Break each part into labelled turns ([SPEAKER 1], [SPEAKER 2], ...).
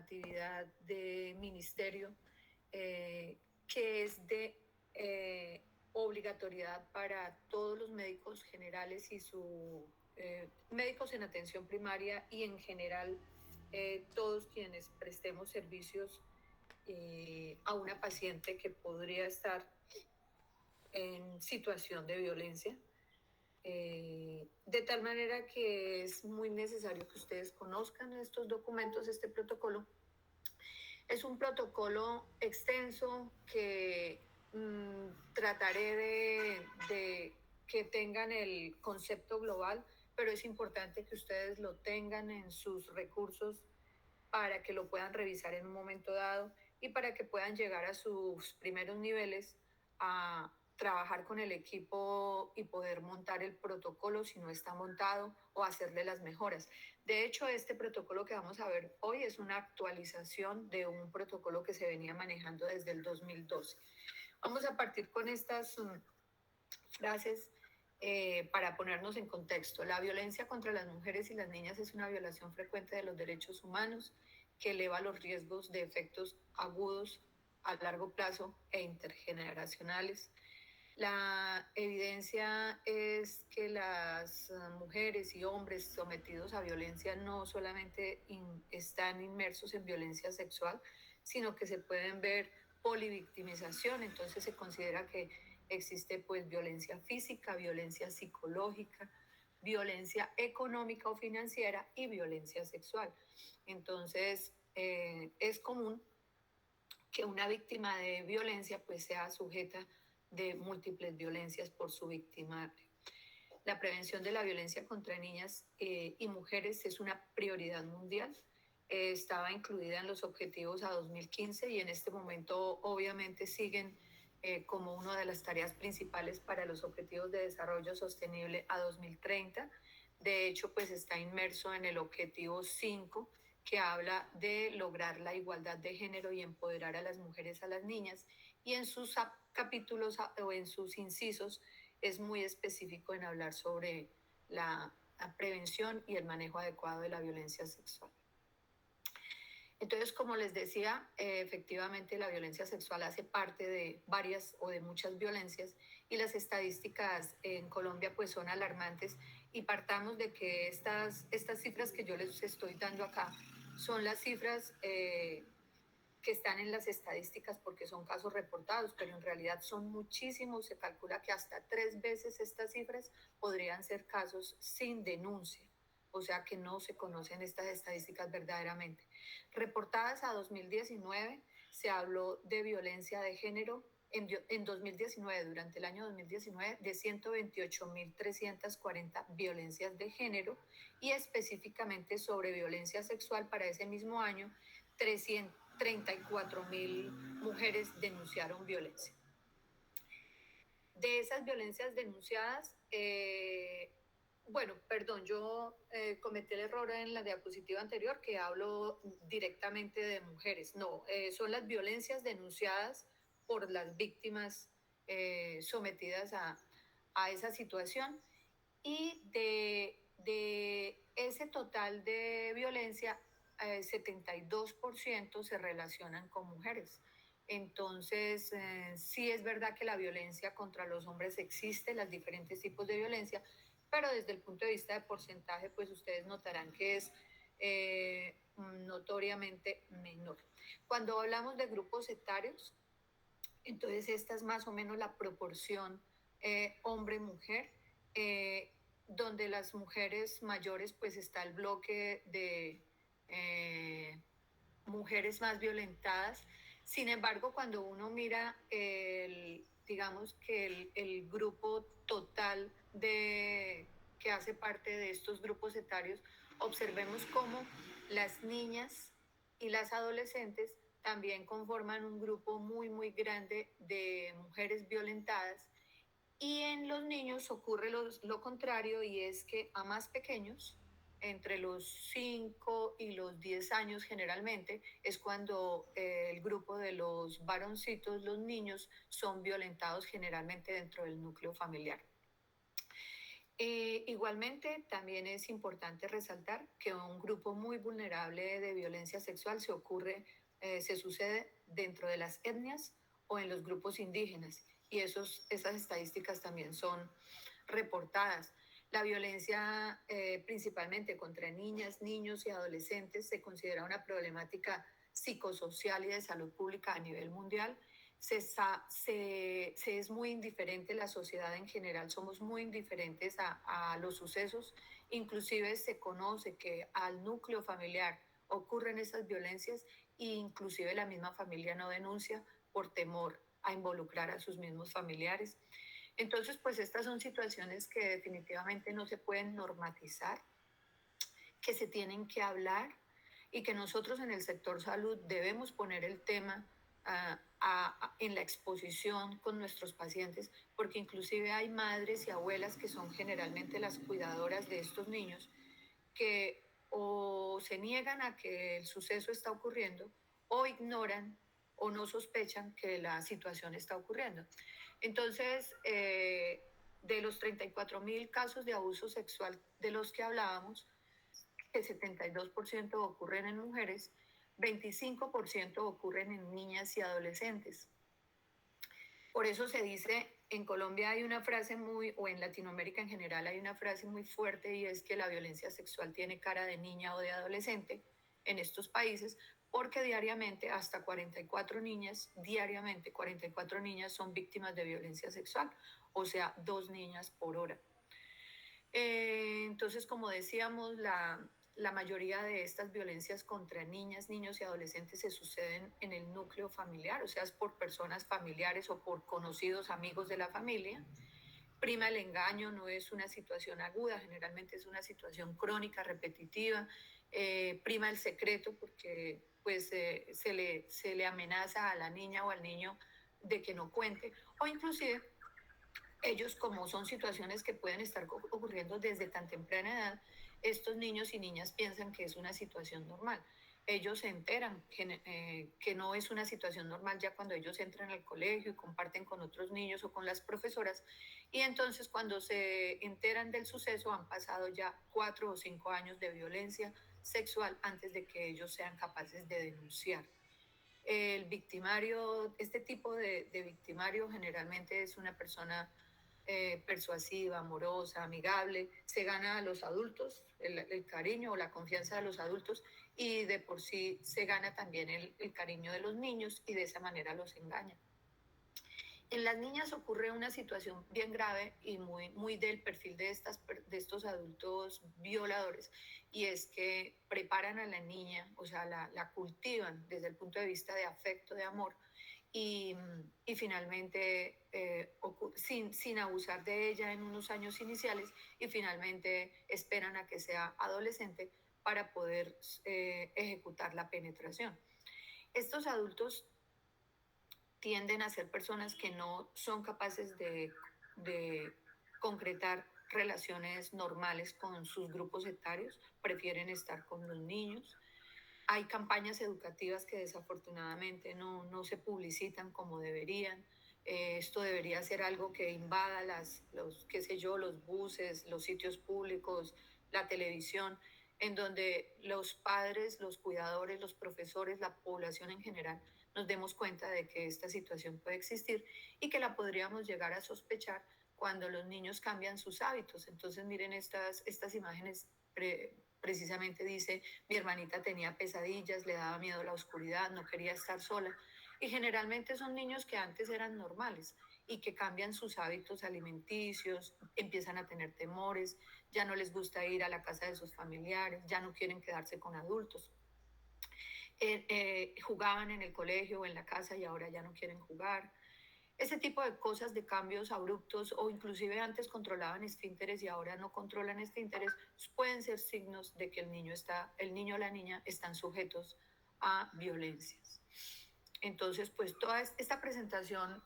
[SPEAKER 1] normatividad de ministerio que es de obligatoriedad para todos los médicos generales y médicos en atención primaria y en general todos quienes prestemos servicios a una paciente que podría estar en situación de violencia. De tal manera que es muy necesario que ustedes conozcan estos documentos, este protocolo. Es un protocolo extenso que trataré de que tengan el concepto global, pero es importante que ustedes lo tengan en sus recursos para que lo puedan revisar en un momento dado y para que puedan llegar a sus primeros niveles a trabajar con el equipo y poder montar el protocolo si no está montado o hacerle las mejoras. De hecho, este protocolo que vamos a ver hoy es una actualización de un protocolo que se venía manejando desde el 2012. Vamos a partir con estas frases para ponernos en contexto. La violencia contra las mujeres y las niñas es una violación frecuente de los derechos humanos que eleva los riesgos de efectos agudos a largo plazo e intergeneracionales. La evidencia es que las mujeres y hombres sometidos a violencia no solamente están inmersos en violencia sexual, sino que se pueden ver polivictimización. Entonces se considera que existe pues violencia física, violencia psicológica, violencia económica o financiera y violencia sexual. Entonces es común que una víctima de violencia pues sea sujeta de múltiples violencias por su víctima. La prevención de la violencia contra niñas y mujeres es una prioridad mundial. Estaba incluida en los objetivos a 2015 y en este momento obviamente siguen como una de las tareas principales para los objetivos de desarrollo sostenible a 2030. De hecho, pues está inmerso en el objetivo 5, que habla de lograr la igualdad de género y empoderar a las mujeres, a las niñas, y en sus capítulos o en sus incisos es muy específico en hablar sobre la prevención y el manejo adecuado de la violencia sexual. Entonces, como les decía, efectivamente la violencia sexual hace parte de varias o de muchas violencias y las estadísticas en Colombia pues son alarmantes y partamos de que estas cifras que yo les estoy dando acá son las cifras que están en las estadísticas porque son casos reportados, pero en realidad son muchísimos. Se calcula que hasta 3 veces estas cifras podrían ser casos sin denuncia, o sea que no se conocen estas estadísticas verdaderamente. Reportadas a 2019, se habló de violencia de género en 2019, durante el año 2019, de 128.340 violencias de género y específicamente sobre violencia sexual para ese mismo año, 34.000 mujeres denunciaron violencia. De esas violencias denunciadas, yo cometí el error en la diapositiva anterior que hablo directamente de mujeres. No, son las violencias denunciadas por las víctimas sometidas a esa situación y de ese total de violencia, 72% se relacionan con mujeres. Entonces, sí es verdad que la violencia contra los hombres existe, los diferentes tipos de violencia, pero desde el punto de vista de porcentaje, pues ustedes notarán que es notoriamente menor. Cuando hablamos de grupos etarios, entonces esta es más o menos la proporción hombre-mujer, donde las mujeres mayores pues está el bloque de mujeres más violentadas. Sin embargo, cuando uno mira digamos que el grupo total que hace parte de estos grupos etarios, observemos cómo las niñas y las adolescentes también conforman un grupo muy, muy grande de mujeres violentadas. Y en los niños ocurre lo contrario, y es que a más pequeños, entre los 5 y los 10 años generalmente, es cuando el grupo de los varoncitos, los niños, son violentados generalmente dentro del núcleo familiar. Igualmente, también es importante resaltar que un grupo muy vulnerable de violencia sexual se sucede dentro de las etnias o en los grupos indígenas, y esas estadísticas también son reportadas. La violencia, principalmente contra niñas, niños y adolescentes, se considera una problemática psicosocial y de salud pública a nivel mundial. Se es muy indiferente, la sociedad en general somos muy indiferentes a los sucesos. Inclusive se conoce que al núcleo familiar ocurren esas violencias e inclusive la misma familia no denuncia por temor a involucrar a sus mismos familiares. Entonces, pues estas son situaciones que definitivamente no se pueden normatizar, que se tienen que hablar y que nosotros en el sector salud debemos poner el tema en la exposición con nuestros pacientes, porque inclusive hay madres y abuelas que son generalmente las cuidadoras de estos niños que o se niegan a que el suceso está ocurriendo o ignoran o no sospechan que la situación está ocurriendo. Entonces, de los 34.000 casos de abuso sexual de los que hablábamos, el 72% ocurren en mujeres, 25% ocurren en niñas y adolescentes. Por eso se dice, en Colombia hay una frase o en Latinoamérica en general hay una frase muy fuerte, y es que la violencia sexual tiene cara de niña o de adolescente en estos países, porque diariamente hasta 44 niñas, diariamente 44 niñas son víctimas de violencia sexual, o sea, 2 niñas por hora. Entonces, como decíamos, la mayoría de estas violencias contra niñas, niños y adolescentes se suceden en el núcleo familiar, o sea, es por personas familiares o por conocidos amigos de la familia. Prima el engaño, no es una situación aguda, generalmente es una situación crónica, repetitiva. Prima el secreto, porque pues se le amenaza a la niña o al niño de que no cuente, o inclusive ellos, como son situaciones que pueden estar ocurriendo desde tan temprana edad, estos niños y niñas piensan que es una situación normal. Ellos se enteran que no es una situación normal ya cuando ellos entran al colegio y comparten con otros niños o con las profesoras. Y entonces cuando se enteran del suceso han pasado ya 4 o 5 años de violencia sexual antes de que ellos sean capaces de denunciar. El victimario, este tipo de victimario generalmente es una persona persuasiva, amorosa, amigable, se gana a los adultos el cariño o la confianza de los adultos, y de por sí se gana también el cariño de los niños, y de esa manera los engaña. En las niñas ocurre una situación bien grave y muy del perfil de estos adultos violadores, y es que preparan a la niña, o sea, la cultivan desde el punto de vista de afecto, de amor, y, y finalmente, sin abusar de ella en unos años iniciales, y finalmente esperan a que sea adolescente para poder ejecutar la penetración. Estos adultos tienden a ser personas que no son capaces de concretar relaciones normales con sus grupos etarios, prefieren estar con los niños. Hay campañas educativas que desafortunadamente no se publicitan como deberían. Esto debería ser algo que invada qué sé yo, los buses, los sitios públicos, la televisión, en donde los padres, los cuidadores, los profesores, la población en general, nos demos cuenta de que esta situación puede existir y que la podríamos llegar a sospechar cuando los niños cambian sus hábitos. Entonces, miren estas imágenes, precisamente dice: mi hermanita tenía pesadillas, le daba miedo la oscuridad, no quería estar sola. Y generalmente son niños que antes eran normales y que cambian sus hábitos alimenticios, empiezan a tener temores, ya no les gusta ir a la casa de sus familiares, ya no quieren quedarse con adultos. Jugaban en el colegio o en la casa y ahora ya no quieren jugar. Ese tipo de cosas, de cambios abruptos, o inclusive antes controlaban esfínteres y ahora no controlan esfínteres, pueden ser signos de que el niño o la niña están sujetos a violencias. Entonces, pues toda esta presentación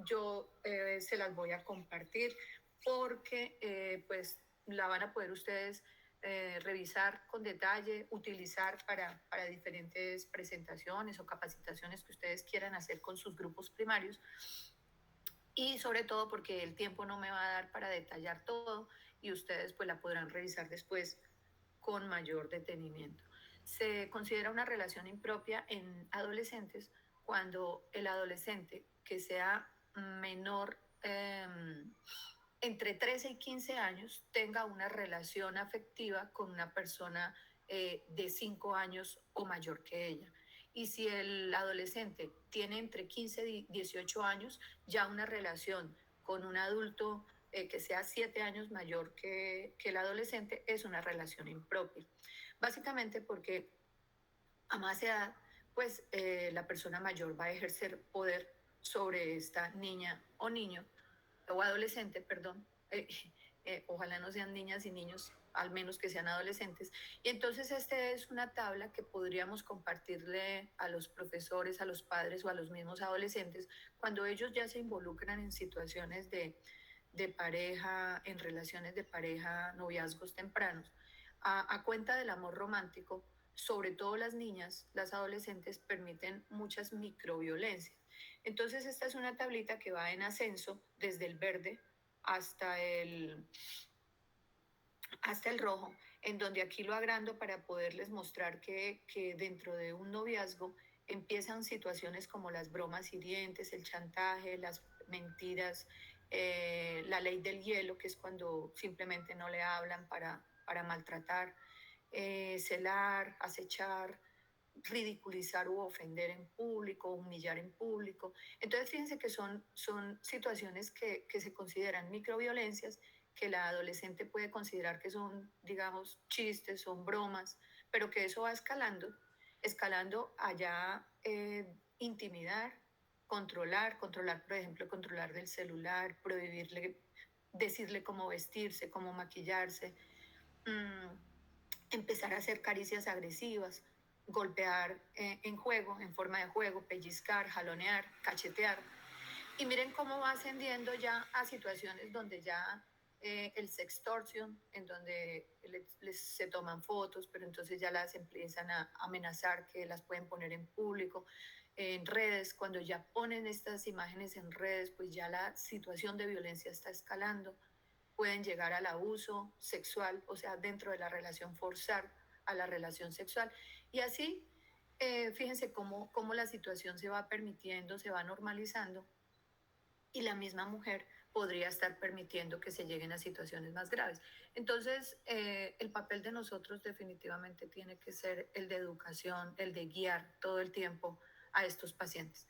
[SPEAKER 1] yo se las voy a compartir, porque pues la van a poder ustedes revisar con detalle, utilizar para diferentes presentaciones o capacitaciones que ustedes quieran hacer con sus grupos primarios, y sobre todo porque el tiempo no me va a dar para detallar todo, y ustedes pues la podrán revisar después con mayor detenimiento. Se considera una relación impropia en adolescentes cuando el adolescente que sea menor entre 13 y 15 años tenga una relación afectiva con una persona de 5 años o mayor que ella. Y si el adolescente tiene entre 15 y 18 años, ya una relación con un adulto que sea 7 años mayor que el adolescente es una relación impropia. Básicamente porque a más edad, pues la persona mayor va a ejercer poder sobre esta niña o niño o adolescente, perdón, ojalá no sean niñas y niños, al menos que sean adolescentes. Y entonces esta es una tabla que podríamos compartirle a los profesores, a los padres o a los mismos adolescentes cuando ellos ya se involucran en situaciones de pareja, en relaciones de pareja, noviazgos tempranos, a cuenta del amor romántico. Sobre todo las niñas, las adolescentes permiten muchas microviolencias. Entonces esta es una tablita que va en ascenso desde el verde hasta el, hasta el rojo, en donde aquí lo agrando para poderles mostrar que dentro de un noviazgo empiezan situaciones como las bromas hirientes, el chantaje, las mentiras, la ley del hielo, que es cuando simplemente no le hablan para maltratar, celar, acechar, ridiculizar u ofender en público, humillar en público. Entonces, fíjense que son situaciones que se consideran microviolencias, que la adolescente puede considerar que son, digamos, chistes, son bromas, pero que eso va escalando allá intimidar, controlar, por ejemplo, controlar del celular, prohibirle, decirle cómo vestirse, cómo maquillarse, mmm, empezar a hacer caricias agresivas, golpear en juego, en forma de juego, pellizcar, jalonear, cachetear. Y miren cómo va ascendiendo ya a situaciones donde ya el sextortion, en donde se toman fotos, pero entonces ya las empiezan a amenazar que las pueden poner en público, en redes. Cuando ya ponen estas imágenes en redes, pues ya la situación de violencia está escalando. Pueden llegar al abuso sexual, o sea, dentro de la relación forzar a la relación sexual. Y así, fíjense cómo la situación se va permitiendo, se va normalizando y la misma mujer podría estar permitiendo que se lleguen a situaciones más graves. Entonces, el papel de nosotros definitivamente tiene que ser el de educación, el de guiar todo el tiempo a estos pacientes.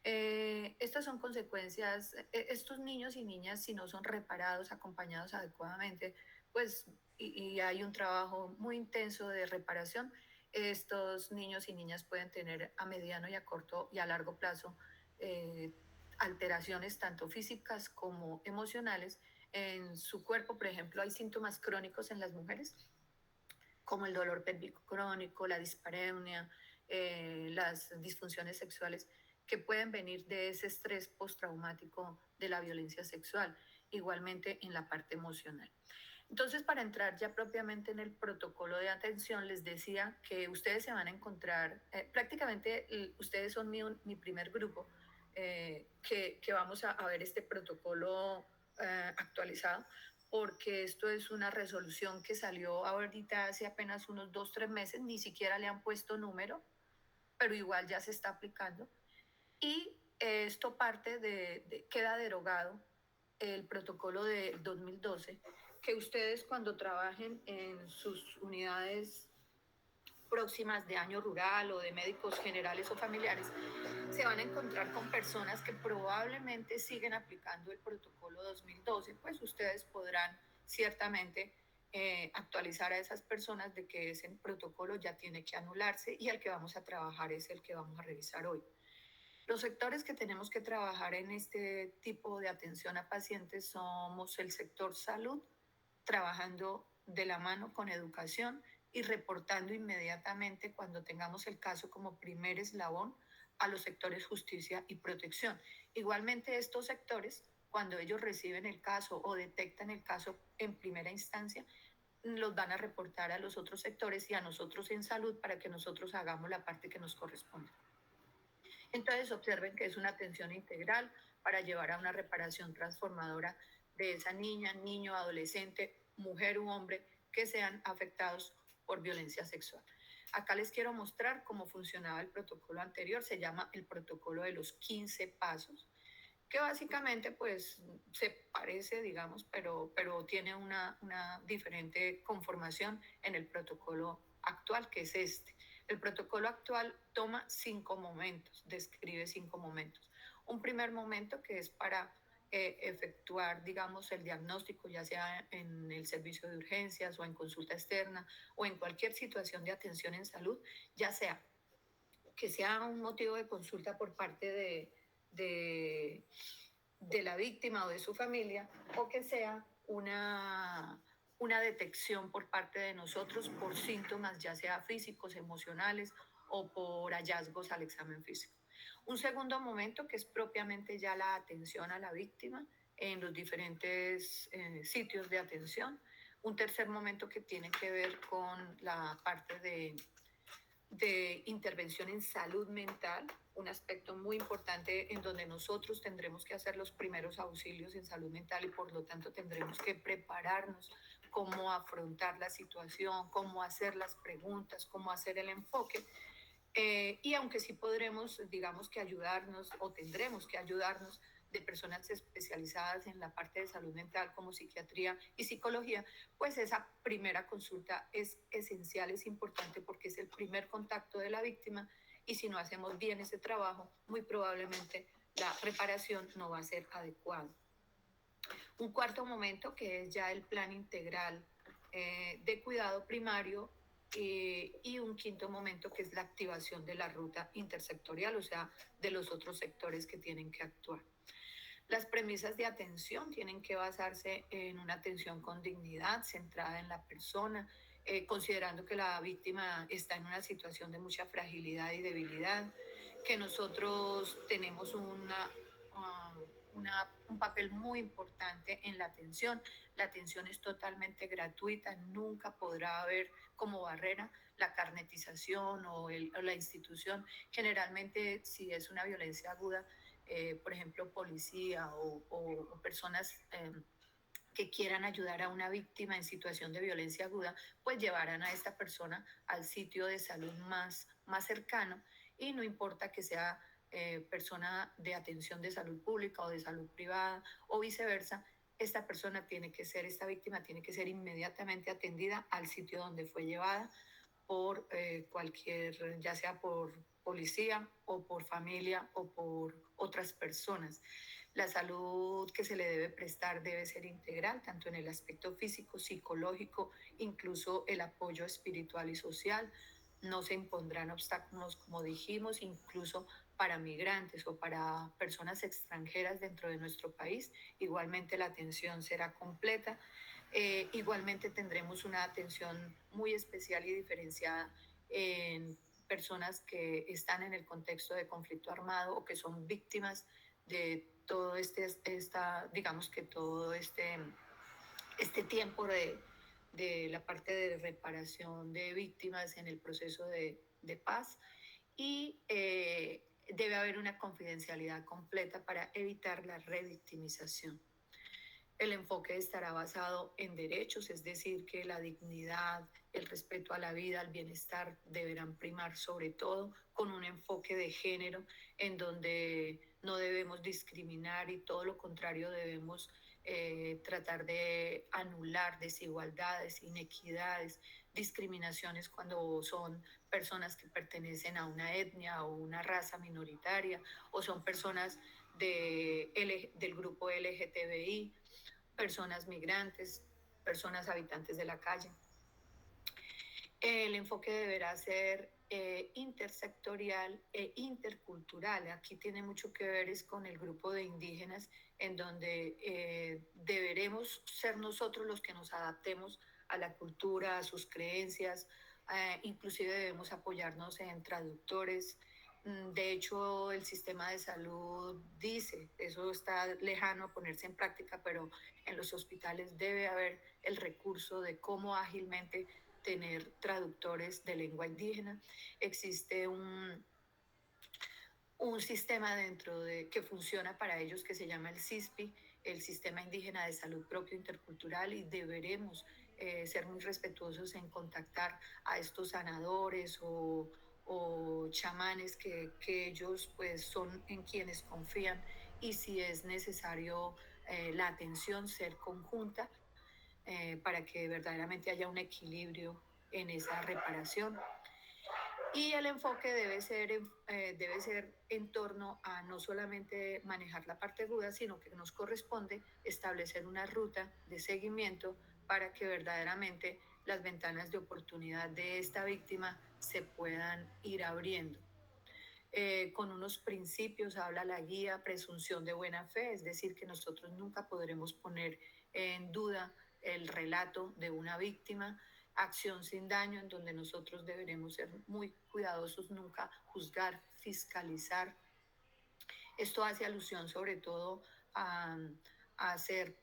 [SPEAKER 1] Estas son consecuencias, estos niños y niñas, si no son reparados, acompañados adecuadamente, pues, y hay un trabajo muy intenso de reparación, estos niños y niñas pueden tener a mediano y a corto y a largo plazo eh, alteraciones tanto físicas como emocionales en su cuerpo. Por ejemplo, hay síntomas crónicos en las mujeres, como el dolor pélvico crónico, la dispareunia, las disfunciones sexuales que pueden venir de ese estrés postraumático de la violencia sexual, igualmente en la parte emocional. Entonces, para entrar ya propiamente en el protocolo de atención, les decía que ustedes se van a encontrar, prácticamente ustedes son mi primer grupo, que vamos a ver este protocolo actualizado, porque esto es una resolución que salió ahorita hace apenas unos 2, 3 meses, ni siquiera le han puesto número, pero igual ya se está aplicando. Y esto queda derogado el protocolo de 2012, que ustedes cuando trabajen en sus unidades próximas de año rural o de médicos generales o familiares, se van a encontrar con personas que probablemente siguen aplicando el protocolo 2012, pues ustedes podrán ciertamente actualizar a esas personas de que ese protocolo ya tiene que anularse y el que vamos a trabajar es el que vamos a revisar hoy. Los sectores que tenemos que trabajar en este tipo de atención a pacientes somos el sector salud, trabajando de la mano con educación y reportando inmediatamente cuando tengamos el caso como primer eslabón a los sectores justicia y protección. Igualmente estos sectores, cuando ellos reciben el caso o detectan el caso en primera instancia, los van a reportar a los otros sectores y a nosotros en salud para que nosotros hagamos la parte que nos corresponde. Entonces observen que es una atención integral para llevar a una reparación transformadora de esa niña, niño, adolescente mujer u hombre, que sean afectados por violencia sexual. Acá les quiero mostrar cómo funcionaba el protocolo anterior, se llama el protocolo de los 15 pasos, que básicamente pues se parece, digamos, pero tiene una diferente conformación en el protocolo actual, que es este. El protocolo actual toma 5 momentos, describe 5 momentos. Un primer momento que es para efectuar, digamos, el diagnóstico, ya sea en el servicio de urgencias o en consulta externa o en cualquier situación de atención en salud, ya sea que sea un motivo de consulta por parte de, de la víctima o de su familia, o que sea una detección por parte de nosotros por síntomas, ya sea físicos, emocionales o por hallazgos al examen físico. Un segundo momento que es propiamente ya la atención a la víctima en los diferentes sitios de atención. Un tercer momento que tiene que ver con la parte de intervención en salud mental, un aspecto muy importante en donde nosotros tendremos que hacer los primeros auxilios en salud mental y por lo tanto tendremos que prepararnos cómo afrontar la situación, cómo hacer las preguntas, cómo hacer el enfoque. Y aunque sí podremos, digamos que ayudarnos o tendremos que ayudarnos de personas especializadas en la parte de salud mental como psiquiatría y psicología, pues esa primera consulta es esencial, es importante porque es el primer contacto de la víctima y si no hacemos bien ese trabajo, muy probablemente la reparación no va a ser adecuada. Un cuarto momento que es ya el plan integral de cuidado primario y un quinto momento que es la activación de la ruta intersectorial, o sea, de los otros sectores que tienen que actuar. Las premisas de atención tienen que basarse en una atención con dignidad, centrada en la persona, considerando que la víctima está en una situación de mucha fragilidad y debilidad, que nosotros tenemos un papel muy importante en la atención. La atención es totalmente gratuita, nunca podrá haber como barrera la carnetización o la institución. Generalmente, si es una violencia aguda, por ejemplo, policía o personas que quieran ayudar a una víctima en situación de violencia aguda, pues llevarán a esta persona al sitio de salud más cercano y no importa que sea persona de atención de salud pública o de salud privada o viceversa, esta víctima tiene que ser inmediatamente atendida al sitio donde fue llevada por cualquier, ya sea por policía o por familia o por otras personas. La salud que se le debe prestar debe ser integral, tanto en el aspecto físico, psicológico, incluso el apoyo espiritual y social. No se impondrán obstáculos, como dijimos, incluso para migrantes o para personas extranjeras dentro de nuestro país. Igualmente la atención será completa. Igualmente tendremos una atención muy especial y diferenciada en personas que están en el contexto de conflicto armado o que son víctimas de todo digamos que todo este tiempo de la parte de reparación de víctimas en el proceso de paz y debe haber una confidencialidad completa para evitar la revictimización. El enfoque estará basado en derechos, es decir, que la dignidad, el respeto a la vida, al bienestar deberán primar sobre todo con un enfoque de género en donde no debemos discriminar y todo lo contrario debemos tratar de anular desigualdades, inequidades, discriminaciones cuando son personas que pertenecen a una etnia o una raza minoritaria o son personas del grupo LGTBI, personas migrantes, personas habitantes de la calle. El enfoque deberá ser intersectorial e intercultural. Aquí tiene mucho que ver es con el grupo de indígenas, en donde deberemos ser nosotros los que nos adaptemos a la cultura, a sus creencias, inclusive debemos apoyarnos en traductores. De hecho, el sistema de salud dice, eso está lejano a ponerse en práctica, pero en los hospitales debe haber el recurso de cómo ágilmente tener traductores de lengua indígena. Existe un sistema que funciona para ellos que se llama el CISPI, el sistema indígena de salud propio intercultural y deberemos ser muy respetuosos en contactar a estos sanadores o chamanes que ellos pues son en quienes confían y si es necesario la atención ser conjunta para que verdaderamente haya un equilibrio en esa reparación. Y el enfoque debe ser en torno a no solamente manejar la parte aguda, sino que nos corresponde establecer una ruta de seguimiento para que verdaderamente las ventanas de oportunidad de esta víctima se puedan ir abriendo. Con unos principios habla la guía presunción de buena fe, es decir, que nosotros nunca podremos poner en duda el relato de una víctima, acción sin daño, en donde nosotros deberemos ser muy cuidadosos, nunca juzgar, fiscalizar. Esto hace alusión sobre todo a hacer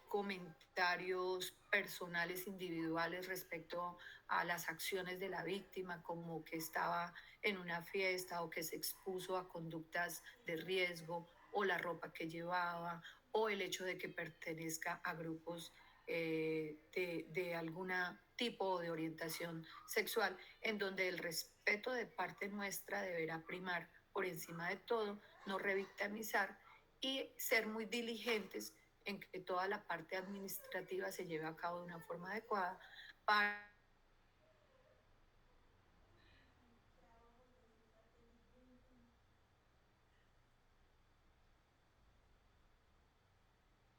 [SPEAKER 1] comentarios personales, individuales respecto a las acciones de la víctima, como que estaba en una fiesta o que se expuso a conductas de riesgo o la ropa que llevaba o el hecho de que pertenezca a grupos de algún tipo de orientación sexual, en donde el respeto de parte nuestra deberá primar por encima de todo, no revictimizar y ser muy diligentes en que toda la parte administrativa se lleve a cabo de una forma adecuada para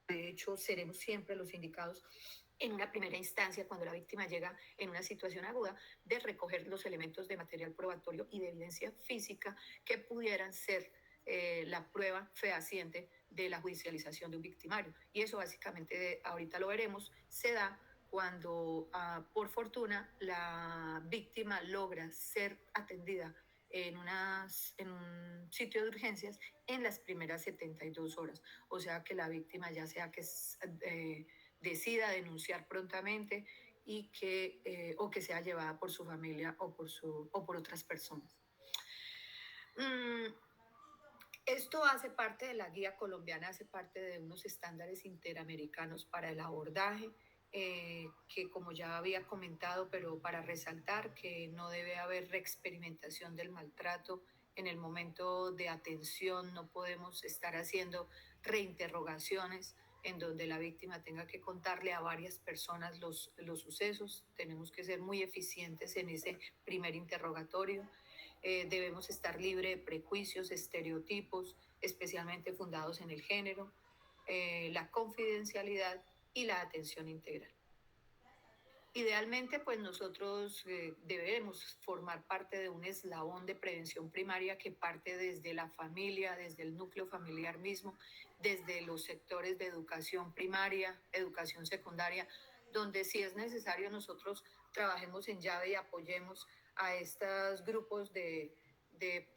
[SPEAKER 1] de hecho, seremos siempre los indicados en una primera instancia, cuando la víctima llega en una situación aguda, de recoger los elementos de material probatorio y de evidencia física que pudieran ser la prueba fehaciente de la judicialización de un victimario. Y eso básicamente, ahorita lo veremos, se da cuando, por fortuna, la víctima logra ser atendida en un sitio de urgencias en las primeras 72 horas. O sea que la víctima ya sea que decida denunciar prontamente y o que sea llevada por su familia o por otras personas. Mm, Esto hace parte de la guía colombiana, hace parte de unos estándares interamericanos para el abordaje, que como ya había comentado, pero para resaltar que no debe haber reexperimentación del maltrato en el momento de atención, no podemos estar haciendo reinterrogaciones en donde la víctima tenga que contarle a varias personas los sucesos, tenemos que ser muy eficientes en ese primer interrogatorio. Debemos estar libre de prejuicios, estereotipos, especialmente fundados en el género, la confidencialidad y la atención integral. Idealmente, pues nosotros debemos formar parte de un eslabón de prevención primaria que parte desde la familia, desde el núcleo familiar mismo, desde los sectores de educación primaria, educación secundaria, donde si es necesario nosotros trabajemos en llave y apoyemos a estos grupos de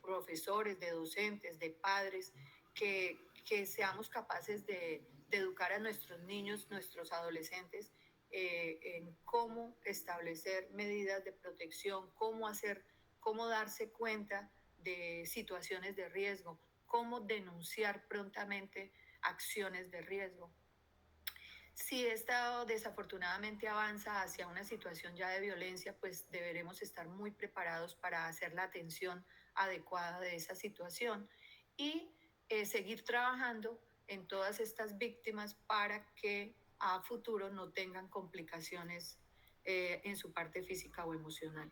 [SPEAKER 1] profesores, de docentes, de padres, que seamos capaces de educar a nuestros niños, nuestros adolescentes en cómo establecer medidas de protección, cómo darse cuenta de situaciones de riesgo, cómo denunciar prontamente acciones de riesgo. Si esta desafortunadamente avanza hacia una situación ya de violencia, pues deberemos estar muy preparados para hacer la atención adecuada de esa situación y seguir trabajando en todas estas víctimas para que a futuro no tengan complicaciones en su parte física o emocional.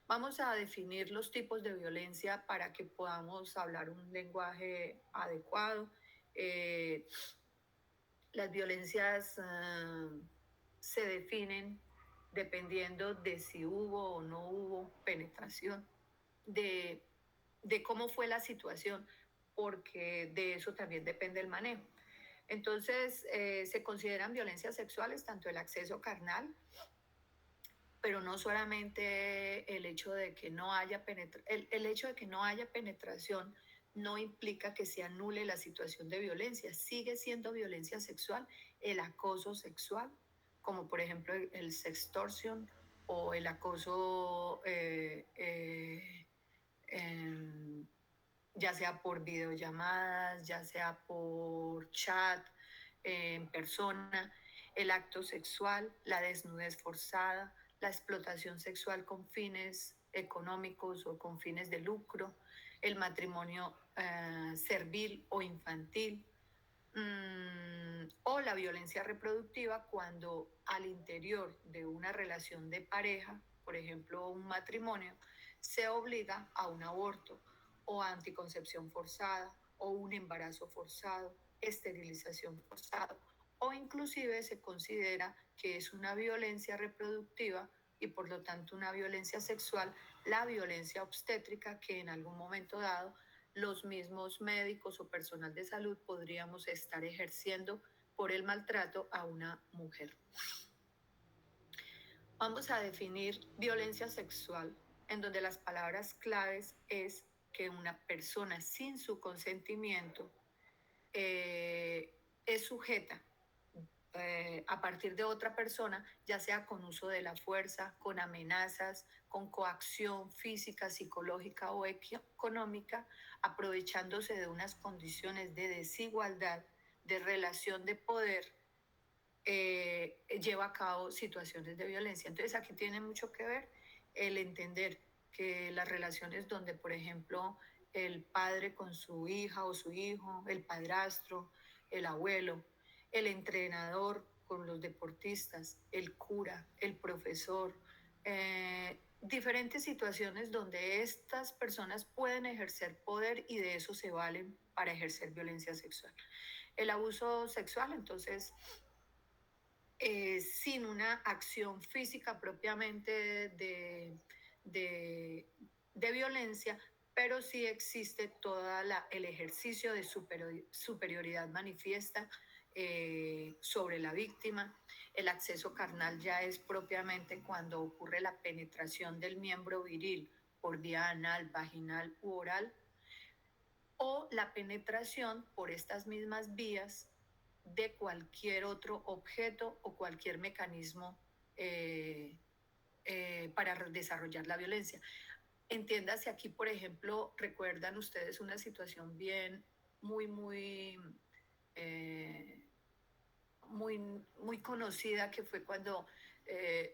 [SPEAKER 1] Vamos a definir los tipos de violencia para que podamos hablar un lenguaje adecuado. Eh, las violencias se definen dependiendo de si hubo o no hubo penetración, de, de cómo fue la situación, porque de eso también depende el manejo. Entonces, se consideran violencias sexuales tanto el acceso carnal, pero no solamente el hecho de que no haya el hecho de que no haya penetración no implica que se anule la situación de violencia, sigue siendo violencia sexual el acoso sexual, como por ejemplo el sextortion o el acoso ya sea por videollamadas, ya sea por chat, en persona, el acto sexual, la desnudez forzada, la explotación sexual con fines económicos o con fines de lucro, el matrimonio servil o infantil, o la violencia reproductiva cuando al interior de una relación de pareja, por ejemplo un matrimonio, se obliga a un aborto o a anticoncepción forzada o un embarazo forzado, esterilización forzada, o inclusive se considera que es una violencia reproductiva y por lo tanto una violencia sexual, la violencia obstétrica que en algún momento dado los mismos médicos o personal de salud podríamos estar ejerciendo por el maltrato a una mujer. Vamos a definir violencia sexual, en donde las palabras claves es que una persona sin su consentimiento es sujeta a partir de otra persona, ya sea con uso de la fuerza, con amenazas, con coacción física, psicológica o económica, aprovechándose de unas condiciones de desigualdad, de relación de poder, lleva a cabo situaciones de violencia. Entonces aquí tiene mucho que ver el entender que las relaciones donde, por ejemplo, el padre con su hija o su hijo, el padrastro, el abuelo, el entrenador con los deportistas, el cura, el profesor, diferentes situaciones donde estas personas pueden ejercer poder y de eso se valen para ejercer violencia sexual. El abuso sexual, entonces, sin una acción física propiamente de violencia, pero sí existe todo el ejercicio de superioridad manifiesta sobre la víctima. El acceso carnal ya es propiamente cuando ocurre la penetración del miembro viril por vía anal, vaginal u oral, o la penetración por estas mismas vías de cualquier otro objeto o cualquier mecanismo para desarrollar la violencia. Entiéndase aquí, por ejemplo, recuerdan ustedes una situación bien, eh, muy conocida, que fue cuando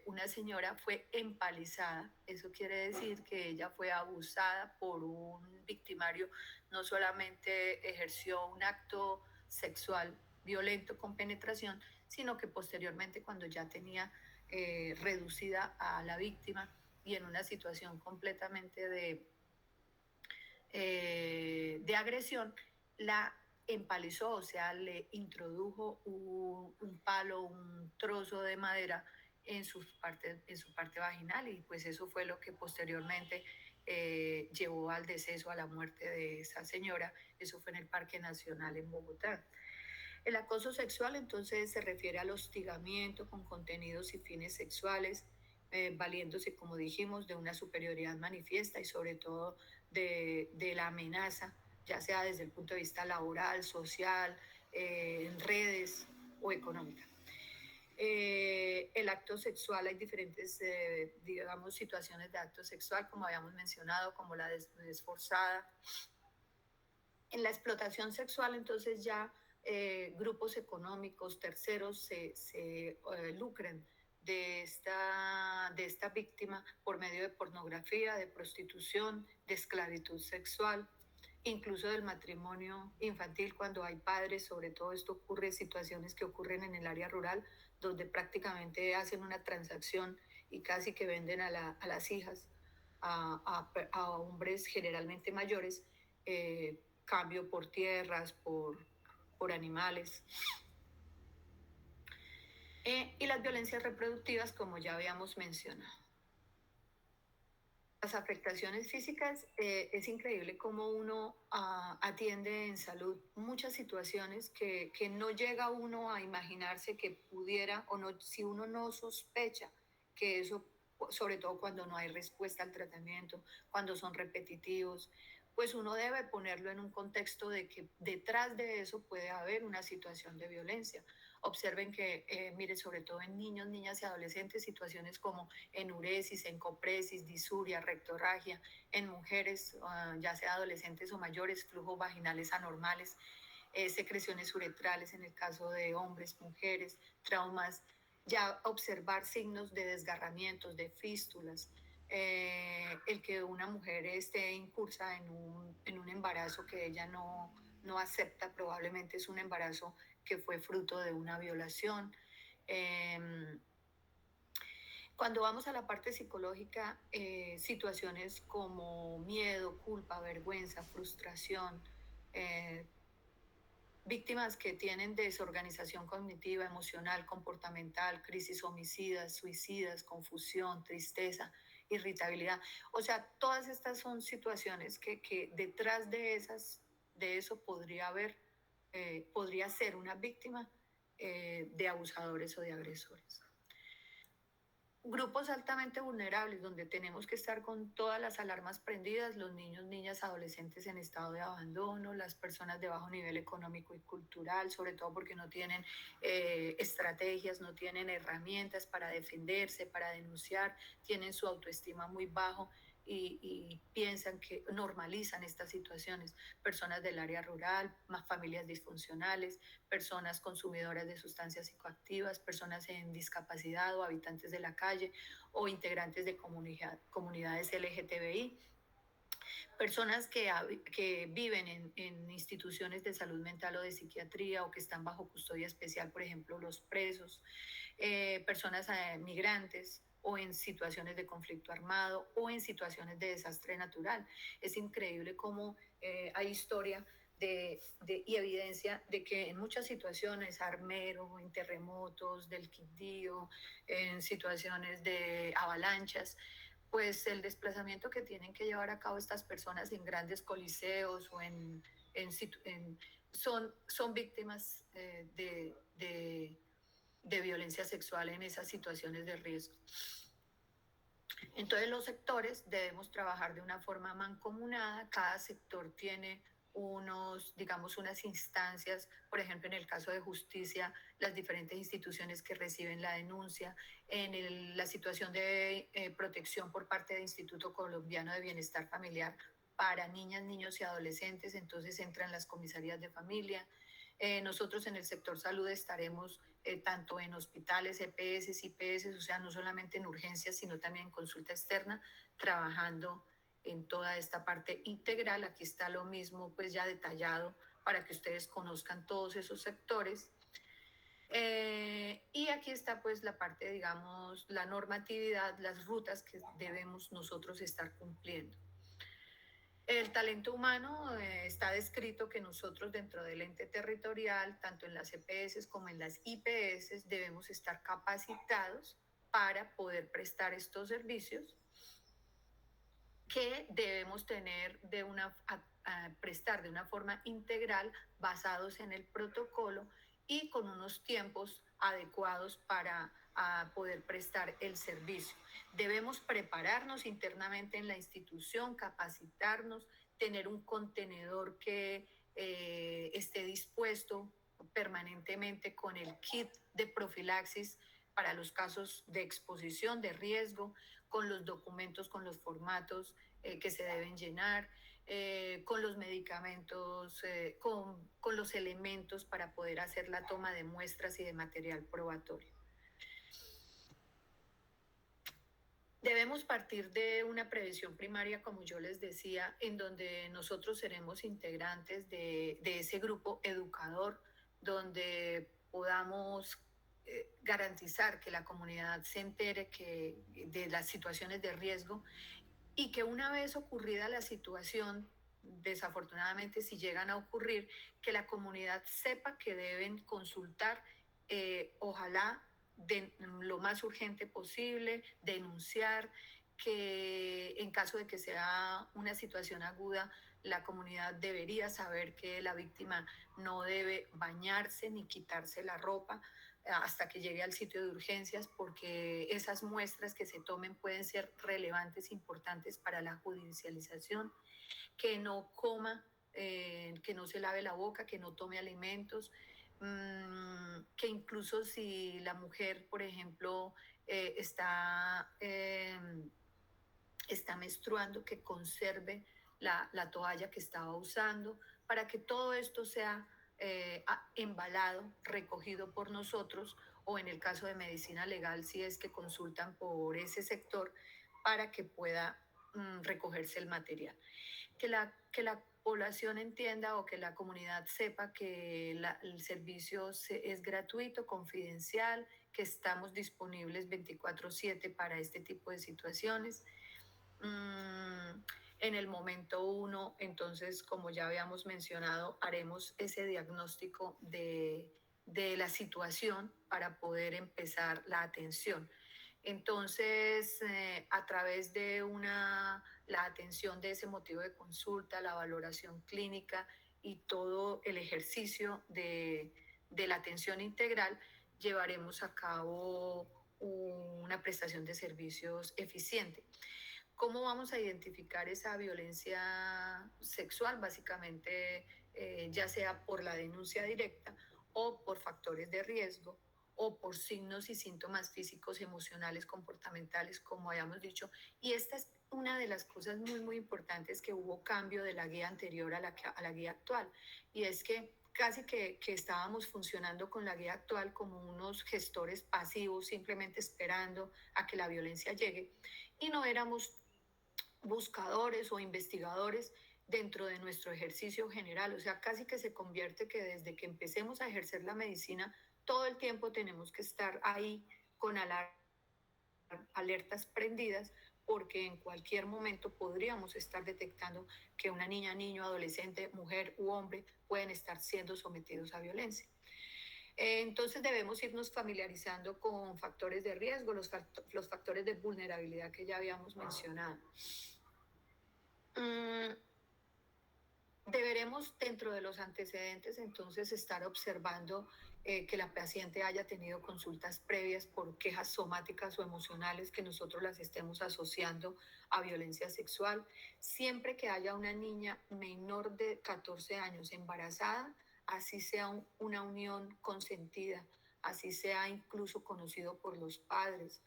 [SPEAKER 1] una señora fue empalizada. Eso quiere decir que ella fue abusada por un victimario, no solamente ejerció un acto sexual violento con penetración, sino que posteriormente, cuando ya tenía reducida a la víctima y en una situación completamente de agresión, la empalizó, o sea, le introdujo un palo, un trozo de madera en su parte vaginal, y pues eso fue lo que posteriormente llevó al deceso, a la muerte de esa señora. Eso fue en el Parque Nacional en Bogotá. El acoso sexual entonces se refiere al hostigamiento con contenidos y fines sexuales, valiéndose, como dijimos, de una superioridad manifiesta y sobre todo de la amenaza, ya sea desde el punto de vista laboral, social, en redes o económica. El acto sexual, hay diferentes, digamos, situaciones de acto sexual, como habíamos mencionado, como la desnudez forzada. En la explotación sexual, entonces ya grupos económicos, terceros, se lucran de esta víctima por medio de pornografía, de prostitución, de esclavitud sexual, incluso del matrimonio infantil cuando hay padres. Sobre todo esto ocurre en situaciones que ocurren en el área rural, donde prácticamente hacen una transacción y casi que venden a las hijas a hombres generalmente mayores, cambio por tierras, por animales. Y las violencias reproductivas, como ya habíamos mencionado. Las afectaciones físicas, es increíble cómo uno atiende en salud muchas situaciones que no llega uno a imaginarse que pudiera, o no, si uno no sospecha que eso, sobre todo cuando no hay respuesta al tratamiento, cuando son repetitivos, pues uno debe ponerlo en un contexto de que detrás de eso puede haber una situación de violencia. Observen que, mire, sobre todo en niños, niñas y adolescentes, situaciones como enuresis, encopresis, disuria, rectorragia; en mujeres, ya sea adolescentes o mayores, flujos vaginales anormales, secreciones uretrales en el caso de hombres, mujeres, traumas, ya observar signos de desgarramientos, de fístulas, el que una mujer esté incursa en un embarazo que ella no acepta, probablemente es un embarazo que fue fruto de una violación. Eh, Cuando vamos a la parte psicológica, situaciones como miedo, culpa, vergüenza, frustración, eh, víctimas que tienen desorganización cognitiva, emocional, comportamental, crisis homicidas, suicidas, confusión, tristeza, irritabilidad. O sea, todas estas son situaciones que detrás de eso podría haber, podría ser una víctima de abusadores o de agresores. Grupos altamente vulnerables donde tenemos que estar con todas las alarmas prendidas, los niños, niñas, adolescentes en estado de abandono, las personas de bajo nivel económico y cultural, sobre todo porque no tienen estrategias, no tienen herramientas para defenderse, para denunciar, tienen su autoestima muy bajo y piensan que normalizan estas situaciones. Personas del área rural, más familias disfuncionales, personas consumidoras de sustancias psicoactivas, personas en discapacidad o habitantes de la calle o integrantes de comunidades LGTBI, personas que viven en instituciones de salud mental o de psiquiatría o que están bajo custodia especial, por ejemplo, los presos, personas migrantes o en situaciones de conflicto armado o en situaciones de desastre natural. Es increíble cómo hay historia y evidencia de que en muchas situaciones, Armero, en terremotos, del Quindío, en situaciones de avalanchas, pues el desplazamiento que tienen que llevar a cabo estas personas en grandes coliseos o son víctimas de violencia sexual en esas situaciones de riesgo. Entonces los sectores debemos trabajar de una forma mancomunada, cada sector tiene digamos, unas instancias, por ejemplo, en el caso de justicia, las diferentes instituciones que reciben la denuncia, la situación de protección por parte del Instituto Colombiano de Bienestar Familiar para niñas, niños y adolescentes, entonces entran las comisarías de familia. Nosotros en el sector salud estaremos tanto en hospitales, EPS, IPS, o sea, no solamente en urgencias, sino también en consulta externa, trabajando en toda esta parte integral. Aquí está lo mismo, pues ya detallado para que ustedes conozcan todos esos sectores. Y aquí está pues la parte, digamos, la normatividad, las rutas que debemos nosotros estar cumpliendo. El talento humano está descrito que nosotros dentro del ente territorial, tanto en las EPS como en las IPS, debemos estar capacitados para poder prestar estos servicios que debemos tener prestar de una forma integral basados en el protocolo y con unos tiempos adecuados para poder prestar el servicio. Debemos prepararnos internamente en la institución, capacitarnos, tener un contenedor que esté dispuesto permanentemente con el kit de profilaxis para los casos de exposición, de riesgo, con los documentos, con los formatos que se deben llenar, con los medicamentos, con los elementos para poder hacer la toma de muestras y de material probatorio. Debemos partir de una prevención primaria, como yo les decía, en donde nosotros seremos integrantes de ese grupo educador, donde podamos garantizar que la comunidad se entere de las situaciones de riesgo y que una vez ocurrida la situación, desafortunadamente si llegan a ocurrir, que la comunidad sepa que deben consultar, ojalá de lo más urgente posible, denunciar, que en caso de que sea una situación aguda, la comunidad debería saber que la víctima no debe bañarse ni quitarse la ropa hasta que llegue al sitio de urgencias, porque esas muestras que se tomen pueden ser relevantes, importantes para la judicialización, que no coma, que no se lave la boca, que no tome alimentos, que incluso si la mujer, por ejemplo, está menstruando, que conserve la toalla que estaba usando, para que todo esto sea embalado, recogido por nosotros, o en el caso de medicina legal, si es que consultan por ese sector, para que pueda recogerse el material. Que la población entienda o que la comunidad sepa que el servicio es gratuito, confidencial, que estamos disponibles 24/7 para este tipo de situaciones. Mm, en el momento uno, entonces, como ya habíamos mencionado, haremos ese diagnóstico de la situación para poder empezar la atención. Entonces, a través de la atención de ese motivo de consulta, la valoración clínica y todo el ejercicio de la atención integral, llevaremos a cabo una prestación de servicios eficiente. ¿Cómo vamos a identificar esa violencia sexual? Básicamente, ya sea por la denuncia directa o por factores de riesgo o por signos y síntomas físicos, emocionales, comportamentales, como habíamos dicho. Y esta es una de las cosas muy, muy importantes, que hubo cambio de la guía anterior a la guía actual. Y es que casi que estábamos funcionando con la guía actual como unos gestores pasivos, simplemente esperando a que la violencia llegue, y no éramos buscadores o investigadores dentro de nuestro ejercicio general. O sea, casi que se convierte que desde que empecemos a ejercer la medicina, todo el tiempo tenemos que estar ahí con alertas prendidas, porque en cualquier momento podríamos estar detectando que una niña, niño, adolescente, mujer u hombre pueden estar siendo sometidos a violencia. Entonces debemos irnos familiarizando con factores de riesgo, los factores de vulnerabilidad que ya habíamos mencionado. Mm, Deberemos, dentro de los antecedentes, entonces estar observando que la paciente haya tenido consultas previas por quejas somáticas o emocionales que nosotros las estemos asociando a violencia sexual. Siempre que haya una niña menor de 14 años embarazada, así sea una unión consentida, así sea incluso conocido por los padres,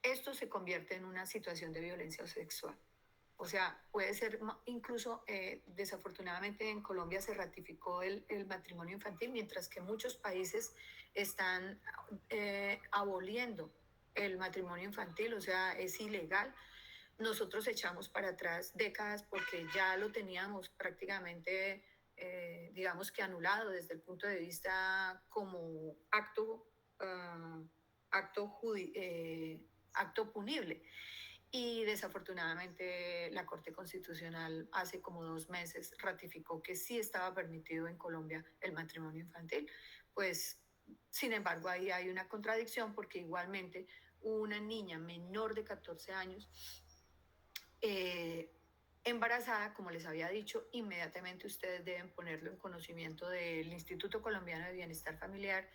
[SPEAKER 1] esto se convierte en una situación de violencia sexual. O sea, puede ser incluso, desafortunadamente en Colombia se ratificó el matrimonio infantil, mientras que muchos países están aboliendo el matrimonio infantil, o sea, es ilegal. Nosotros echamos para atrás décadas porque ya lo teníamos prácticamente, digamos que anulado desde el punto de vista como uh, acto, acto punible. Y desafortunadamente la Corte Constitucional hace como 2 meses ratificó que sí estaba permitido en Colombia el matrimonio infantil. Pues, sin embargo, ahí hay una contradicción, porque igualmente una niña menor de 14 años embarazada, como les había dicho, inmediatamente ustedes deben ponerlo en conocimiento del Instituto Colombiano de Bienestar Familiar,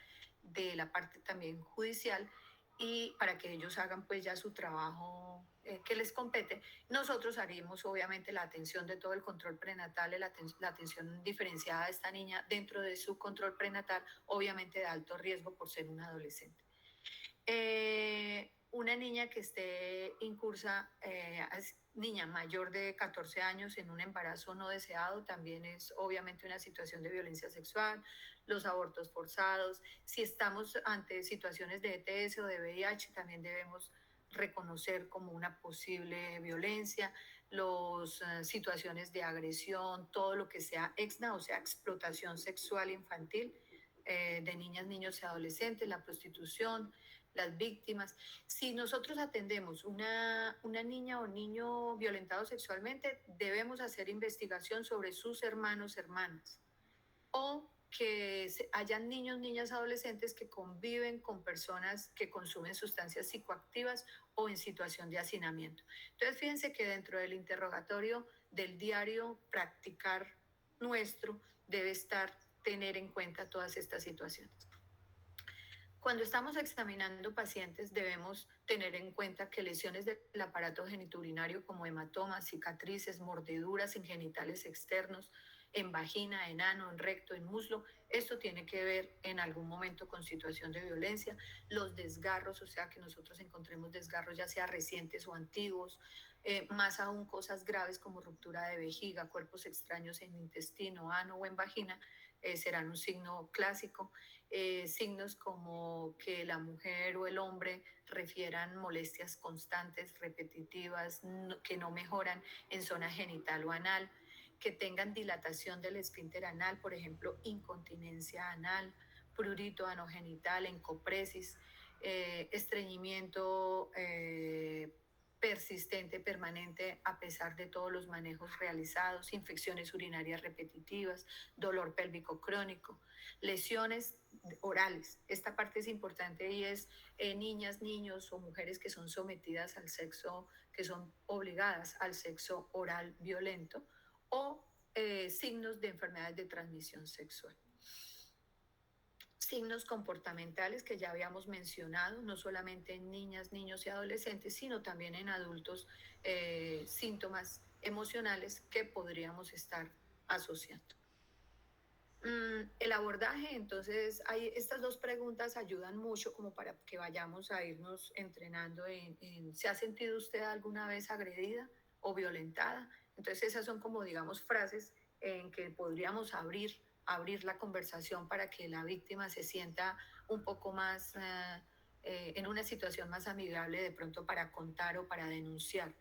[SPEAKER 1] de la parte también judicial, y para que ellos hagan pues ya su trabajo que les compete. Nosotros haríamos obviamente la atención de todo el control prenatal, la atención diferenciada de esta niña dentro de su control prenatal, obviamente de alto riesgo por ser una adolescente. Una niña que esté incursa, niña mayor de 14 años en un embarazo no deseado, también es obviamente una situación de violencia sexual. Los abortos forzados, si estamos ante situaciones de ETS o de VIH, también debemos reconocer como una posible violencia. Las situaciones de agresión, todo lo que sea EXNA, o sea, explotación sexual infantil, de niñas, niños y adolescentes, la prostitución, las víctimas. Si nosotros atendemos una niña o niño violentado sexualmente, debemos hacer investigación sobre sus hermanos, hermanas, o que hayan niños, niñas, adolescentes que conviven con personas que consumen sustancias psicoactivas o en situación de hacinamiento. Entonces, fíjense que dentro del interrogatorio del diario practicar nuestro debe estar tener en cuenta todas estas situaciones. Cuando estamos examinando pacientes, debemos tener en cuenta que lesiones del aparato genitourinario como hematomas, cicatrices, mordeduras en genitales externos, en vagina, en ano, en recto, en muslo, esto tiene que ver en algún momento con situación de violencia. Los desgarros, o sea, que nosotros encontremos desgarros ya sea recientes o antiguos, más aún cosas graves como ruptura de vejiga, cuerpos extraños en intestino, ano o en vagina, serán un signo clásico. Signos como que la mujer o el hombre refieran molestias constantes, repetitivas, que no mejoran en zona genital o anal, que tengan dilatación del esfínter anal, por ejemplo, incontinencia anal, prurito anogenital, encopresis, estreñimiento persistente, permanente, a pesar de todos los manejos realizados, infecciones urinarias repetitivas, dolor pélvico crónico, lesiones orales. Esta parte es importante y es niñas, niños o mujeres que son sometidas al sexo, que son obligadas al sexo oral violento o signos de enfermedades de transmisión sexual. Signos comportamentales que ya habíamos mencionado, no solamente en niñas, niños y adolescentes, sino también en adultos, síntomas emocionales que podríamos estar asociando. El abordaje, entonces, estas dos preguntas ayudan mucho como para que vayamos a irnos entrenando ¿se ha sentido usted alguna vez agredida o violentada? Entonces, esas son como, digamos, frases en que podríamos abrir la conversación para que la víctima se sienta un poco más en una situación más amigable de pronto para contar o para denunciar.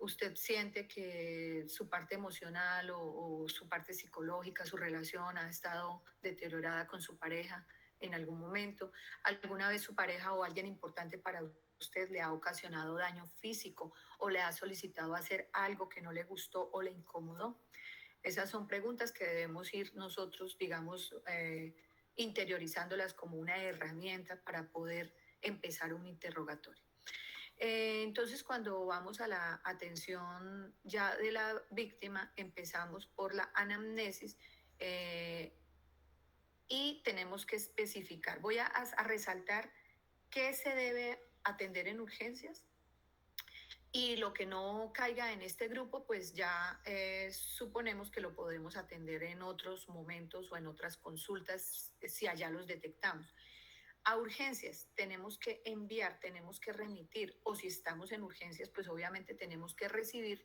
[SPEAKER 1] Usted siente que su parte emocional o su parte psicológica, su relación ha estado deteriorada con su pareja en algún momento, alguna vez su pareja o alguien importante para usted le ha ocasionado daño físico o le ha solicitado hacer algo que no le gustó o le incomodó. Esas son preguntas que debemos ir nosotros, digamos, interiorizándolas como una herramienta para poder empezar un interrogatorio. Entonces, cuando vamos a la atención ya de la víctima, empezamos por la anamnesis y tenemos que especificar. Voy a resaltar qué se debe atender en urgencias y lo que no caiga en este grupo, pues ya suponemos que lo podemos atender en otros momentos o en otras consultas si allá los detectamos. A urgencias tenemos que enviar, tenemos que remitir, o si estamos en urgencias, pues obviamente tenemos que recibir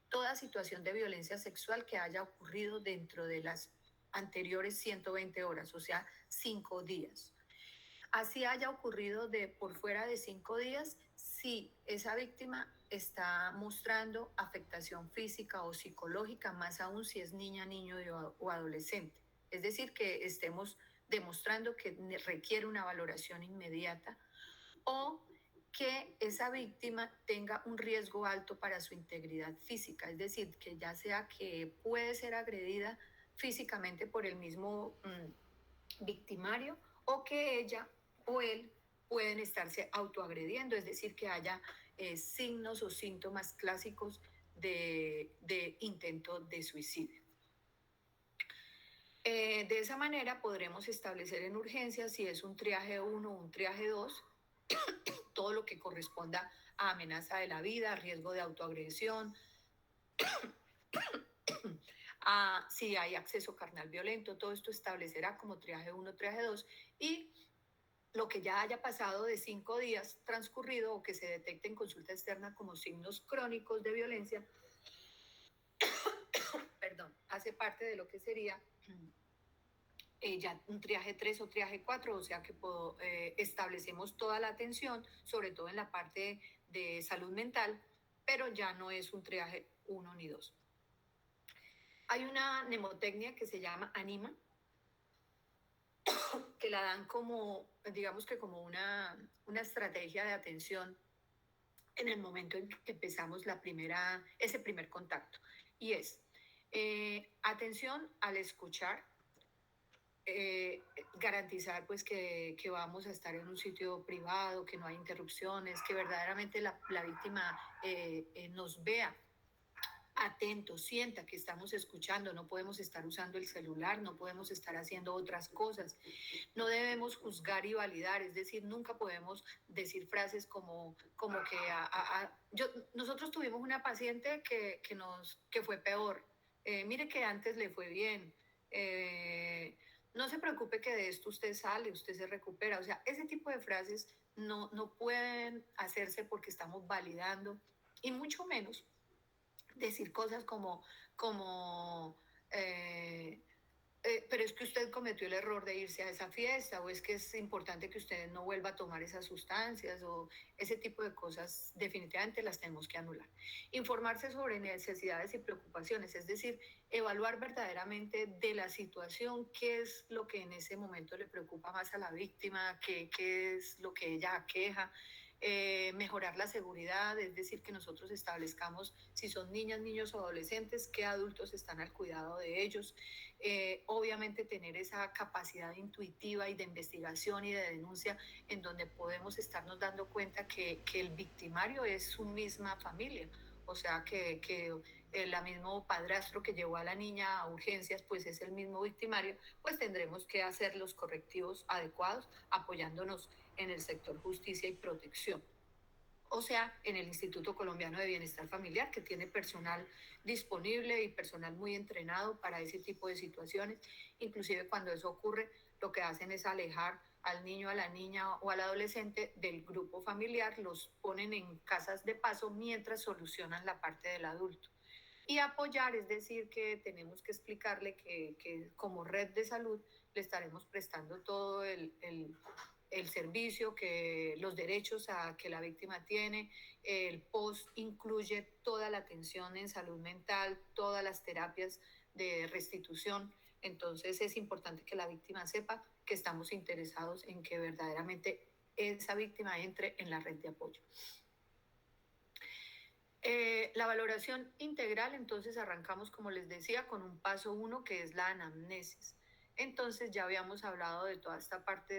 [SPEAKER 1] toda situación de violencia sexual que haya ocurrido dentro de las anteriores 120 horas, o sea, 5 días. Así haya ocurrido por fuera de 5 días, si esa víctima está mostrando afectación física o psicológica, más aún si es niña, niño o adolescente. Es decir, que estemos demostrando que requiere una valoración inmediata o que esa víctima tenga un riesgo alto para su integridad física, es decir, que ya sea que puede ser agredida físicamente por el mismo victimario o que ella o él pueden estarse autoagrediendo, es decir, que haya signos o síntomas clásicos de intento de suicidio. De esa manera podremos establecer en urgencias si es un triaje 1 o un triaje 2, todo lo que corresponda a amenaza de la vida, riesgo de autoagresión, si hay acceso carnal violento, todo esto establecerá como triaje 1, triaje 2 y lo que ya haya pasado de 5 días transcurrido o que se detecte en consulta externa como signos crónicos de violencia, perdón, hace parte de lo que sería ya un triaje 3 o triaje 4, o sea que establecemos toda la atención, sobre todo en la parte de salud mental, pero ya no es un triaje 1 ni 2. Hay una mnemotecnia que se llama ANIMA, que la dan como, digamos que como una estrategia de atención en el momento en que empezamos ese primer contacto. Y es atención al escuchar, garantizar pues que vamos a estar en un sitio privado, que no hay interrupciones, que verdaderamente la víctima nos vea atento, sienta que estamos escuchando, no podemos estar usando el celular, no podemos estar haciendo otras cosas, no debemos juzgar y validar, es decir, nunca podemos decir frases como que nosotros tuvimos una paciente que fue peor, mire que antes le fue bien, no se preocupe que de esto usted sale, usted se recupera. O sea, ese tipo de frases no pueden hacerse porque estamos validando y mucho menos decir cosas como eh, pero es que usted cometió el error de irse a esa fiesta, o es que es importante que usted no vuelva a tomar esas sustancias, o ese tipo de cosas definitivamente las tenemos que anular. Informarse sobre necesidades y preocupaciones, es decir, evaluar verdaderamente de la situación qué es lo que en ese momento le preocupa más a la víctima, qué es lo que ella aqueja. Mejorar la seguridad, es decir, que nosotros establezcamos si son niñas, niños o adolescentes, qué adultos están al cuidado de ellos. Obviamente tener esa capacidad intuitiva y de investigación y de denuncia en donde podemos estarnos dando cuenta que el victimario es su misma familia, o sea, que el mismo padrastro que llevó a la niña a urgencias, pues es el mismo victimario, pues tendremos que hacer los correctivos adecuados apoyándonos en el sector justicia y protección, o sea, en el Instituto Colombiano de Bienestar Familiar, que tiene personal disponible y personal muy entrenado para ese tipo de situaciones. Inclusive cuando eso ocurre, lo que hacen es alejar al niño, a la niña o al adolescente del grupo familiar, los ponen en casas de paso mientras solucionan la parte del adulto. Y apoyar, es decir, que tenemos que explicarle que como red de salud le estaremos prestando todo el servicio, que los derechos a que la víctima tiene. El POS incluye toda la atención en salud mental, todas las terapias de restitución. Entonces es importante que la víctima sepa que estamos interesados en que verdaderamente esa víctima entre en la red de apoyo. La valoración integral, entonces arrancamos, como les decía, con un paso 1 que es la anamnesis. Entonces ya habíamos hablado de toda esta parte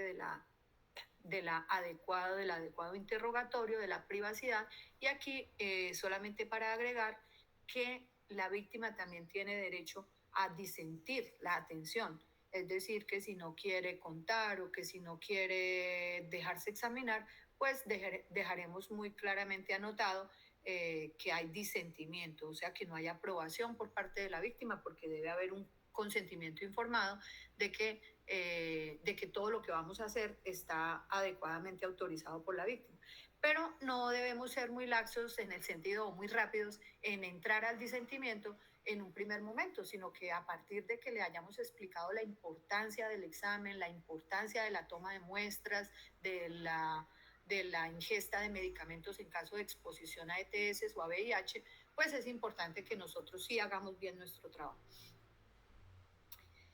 [SPEAKER 1] del adecuado interrogatorio, de la privacidad, y aquí solamente para agregar que la víctima también tiene derecho a disentir la atención, es decir, que si no quiere contar o que si no quiere dejarse examinar, pues dejaremos muy claramente anotado que hay disentimiento, o sea, que no hay aprobación por parte de la víctima, porque debe haber un consentimiento informado de que todo lo que vamos a hacer está adecuadamente autorizado por la víctima. Pero no debemos ser muy laxos en el sentido o muy rápidos en entrar al disentimiento en un primer momento, sino que a partir de que le hayamos explicado la importancia del examen, la importancia de la toma de muestras, de la ingesta de medicamentos en caso de exposición a ETS o a VIH, pues es importante que nosotros sí hagamos bien nuestro trabajo.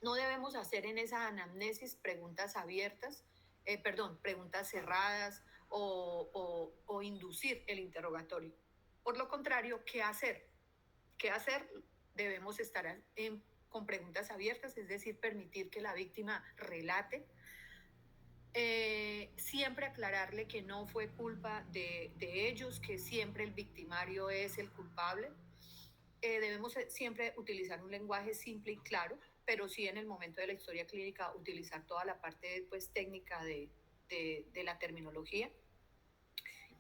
[SPEAKER 1] No debemos hacer en esa anamnesis preguntas abiertas, preguntas cerradas o inducir el interrogatorio. Por lo contrario, ¿qué hacer? ¿Qué hacer? Debemos estar con preguntas abiertas, es decir, permitir que la víctima relate. Siempre aclararle que no fue culpa de ellos, que siempre el victimario es el culpable. Debemos siempre utilizar un lenguaje simple y claro, pero sí en el momento de la historia clínica utilizar toda la parte pues, técnica de la terminología,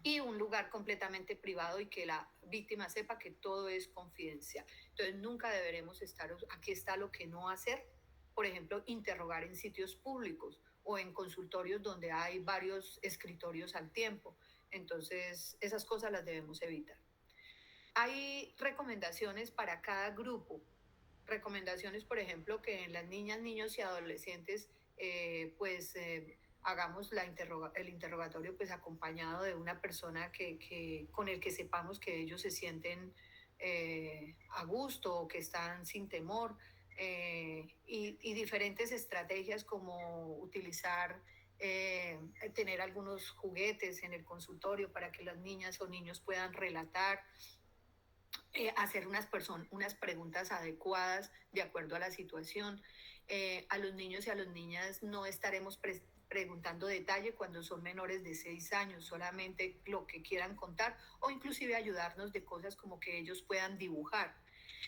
[SPEAKER 1] y un lugar completamente privado y que la víctima sepa que todo es confidencial. Entonces nunca deberemos estar, aquí está lo que no hacer, por ejemplo, interrogar en sitios públicos o en consultorios donde hay varios escritorios al tiempo. Entonces esas cosas las debemos evitar. Hay recomendaciones para cada grupo. Recomendaciones, por ejemplo, que en las niñas, niños y adolescentes, hagamos el interrogatorio pues acompañado de una persona con el que sepamos que ellos se sienten a gusto o que están sin temor, y diferentes estrategias como utilizar, tener algunos juguetes en el consultorio para que las niñas o niños puedan relatar, hacer unas preguntas adecuadas de acuerdo a la situación. A los niños y a las niñas no estaremos preguntando detalle cuando son menores de 6 años, solamente lo que quieran contar o inclusive ayudarnos de cosas como que ellos puedan dibujar.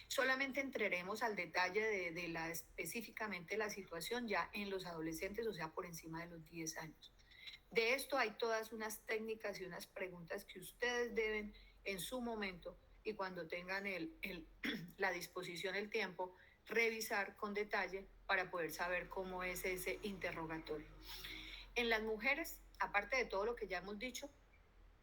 [SPEAKER 1] Solamente entraremos al detalle de específicamente la situación ya en los adolescentes, o sea, por encima de los 10 años. De esto hay todas unas técnicas y unas preguntas que ustedes deben en su momento y cuando tengan la disposición, el tiempo, revisar con detalle para poder saber cómo es ese interrogatorio. En las mujeres, aparte de todo lo que ya hemos dicho,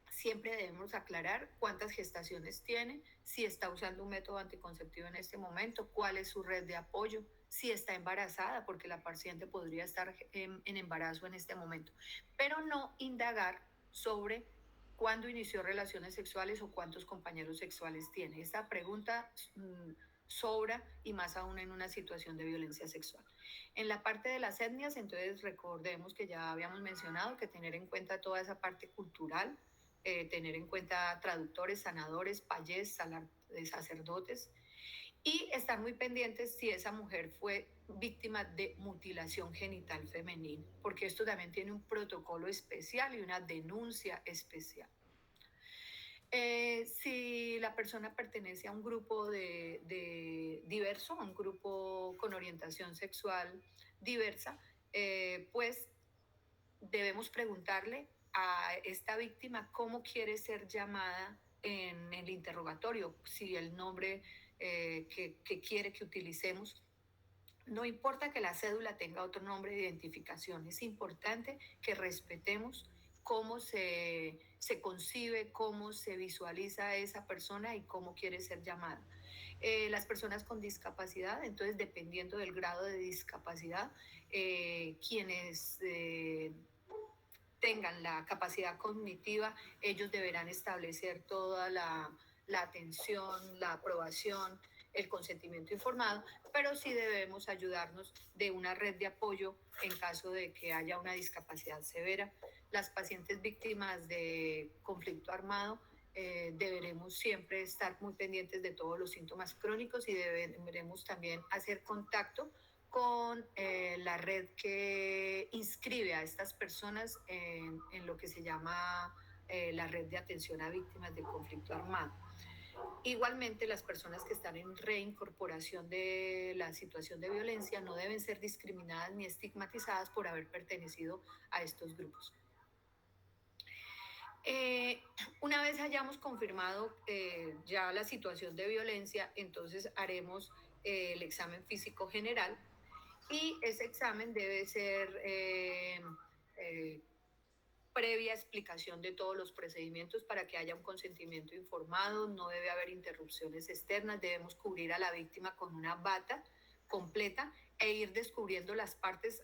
[SPEAKER 1] siempre debemos aclarar cuántas gestaciones tiene, si está usando un método anticonceptivo en este momento, cuál es su red de apoyo, si está embarazada, porque la paciente podría estar en embarazo en este momento, pero no indagar sobre cuándo inició relaciones sexuales o cuántos compañeros sexuales tiene. Esta pregunta sobra y más aún en una situación de violencia sexual. En la parte de las etnias, entonces recordemos que ya habíamos mencionado que tener en cuenta toda esa parte cultural, tener en cuenta traductores, sanadores, payés, sacerdotes, y estar muy pendientes si esa mujer fue víctima de mutilación genital femenina, porque esto también tiene un protocolo especial y una denuncia especial. Si la persona pertenece a un grupo de diverso, a un grupo con orientación sexual diversa, pues debemos preguntarle a esta víctima cómo quiere ser llamada en el interrogatorio, si el nombre que quiere que utilicemos. No importa que la cédula tenga otro nombre de identificación, es importante que respetemos cómo se concibe, cómo se visualiza a esa persona y cómo quiere ser llamada. Las personas con discapacidad, entonces dependiendo del grado de discapacidad, quienes tengan la capacidad cognitiva, ellos deberán establecer toda la atención, la aprobación, el consentimiento informado, pero sí debemos ayudarnos de una red de apoyo en caso de que haya una discapacidad severa. Las pacientes víctimas de conflicto armado deberemos siempre estar muy pendientes de todos los síntomas crónicos y deberemos también hacer contacto con la red que inscribe a estas personas en lo que se llama la red de atención a víctimas del conflicto armado. Igualmente, las personas que están en reincorporación de la situación de violencia no deben ser discriminadas ni estigmatizadas por haber pertenecido a estos grupos. Una vez hayamos confirmado ya la situación de violencia, entonces haremos el examen físico general y ese examen debe ser previa explicación de todos los procedimientos para que haya un consentimiento informado, no debe haber interrupciones externas, debemos cubrir a la víctima con una bata completa e ir descubriendo las partes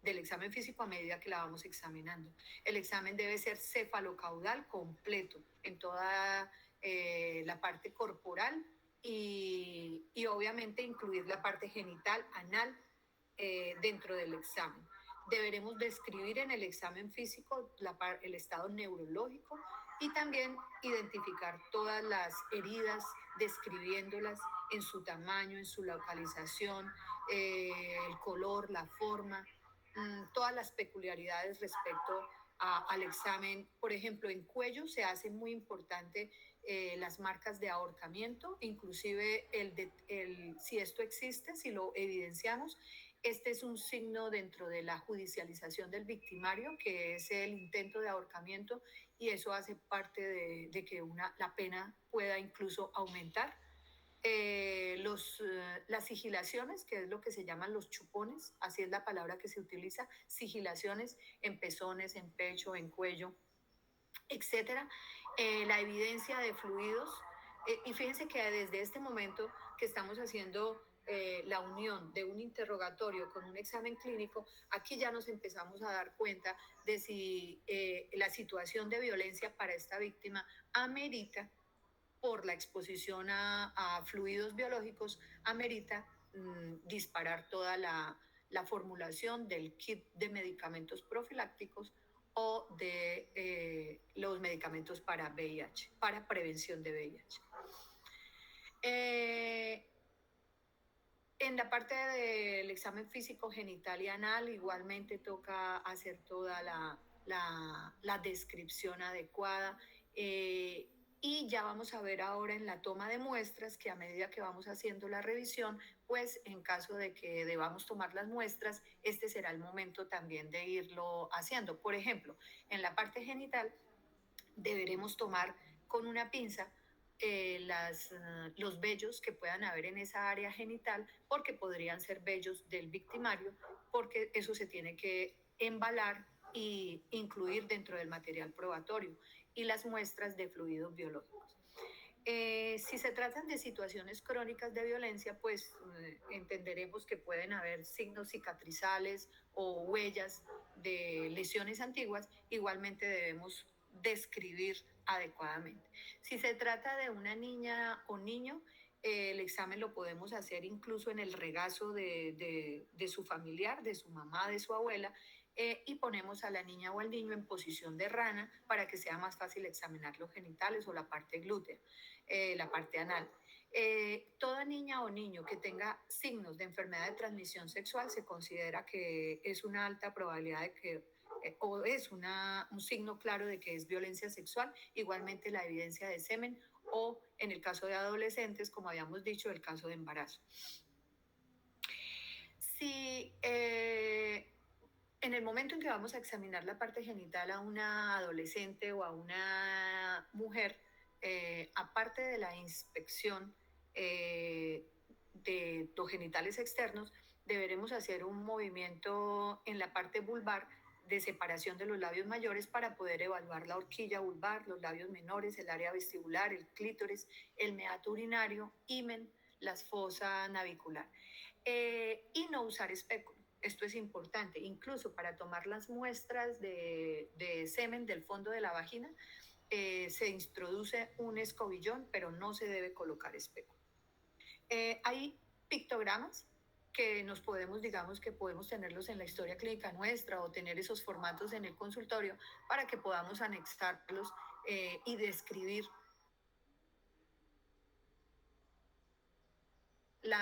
[SPEAKER 1] del examen físico a medida que la vamos examinando. El examen debe ser cefalocaudal completo en toda la parte corporal y obviamente incluir la parte genital, anal, dentro del examen. Deberemos describir en el examen físico el estado neurológico y también identificar todas las heridas, describiéndolas en su tamaño, en su localización, el color, la forma, todas las peculiaridades respecto al examen. Por ejemplo, en cuello se hace muy importante las marcas de ahorcamiento, inclusive si esto existe, si lo evidenciamos. Este es un signo dentro de la judicialización del victimario, que es el intento de ahorcamiento, y eso hace parte de que la pena pueda incluso aumentar. Las sigilaciones, que es lo que se llaman los chupones, así es la palabra que se utiliza, sigilaciones en pezones, en pecho, en cuello, etcétera. La evidencia de fluidos. Y fíjense que desde este momento que estamos haciendo la unión de un interrogatorio con un examen clínico, aquí ya nos empezamos a dar cuenta de si la situación de violencia para esta víctima amerita, por la exposición a fluidos biológicos, amerita disparar toda la formulación del kit de medicamentos profilácticos o de los medicamentos para VIH, para prevención de VIH. En la parte del examen físico genital y anal, igualmente toca hacer toda la descripción adecuada. Y ya vamos a ver ahora en la toma de muestras que a medida que vamos haciendo la revisión, pues en caso de que debamos tomar las muestras, este será el momento también de irlo haciendo. Por ejemplo, en la parte genital deberemos tomar con una pinza los vellos que puedan haber en esa área genital, porque podrían ser vellos del victimario, porque eso se tiene que embalar y incluir dentro del material probatorio, y las muestras de fluidos biológicos. Si se tratan de situaciones crónicas de violencia, pues entenderemos que pueden haber signos cicatrizales o huellas de lesiones antiguas. Igualmente debemos describir adecuadamente. Si se trata de una niña o niño, el examen lo podemos hacer incluso en el regazo de su familiar, de su mamá, de su abuela, y ponemos a la niña o al niño en posición de rana para que sea más fácil examinar los genitales o la parte glútea, la parte anal. Toda niña o niño que tenga signos de enfermedad de transmisión sexual se considera que es una alta probabilidad de que o es un signo claro de que es violencia sexual. Igualmente la evidencia de semen o, en el caso de adolescentes, como habíamos dicho, el caso de embarazo. Si en el momento en que vamos a examinar la parte genital a una adolescente o a una mujer, aparte de la inspección de los genitales externos, deberemos hacer un movimiento en la parte vulvar de separación de los labios mayores para poder evaluar la horquilla vulvar, los labios menores, el área vestibular, el clítoris, el meato urinario, himen, las fosas navicular. Y no usar espéculo. Esto es importante, incluso para tomar las muestras de semen del fondo de la vagina, se introduce un escobillón, pero no se debe colocar espéculo. Hay pictogramas que nos podemos, digamos que podemos tenerlos en la historia clínica nuestra o tener esos formatos en el consultorio para que podamos anexarlos y describir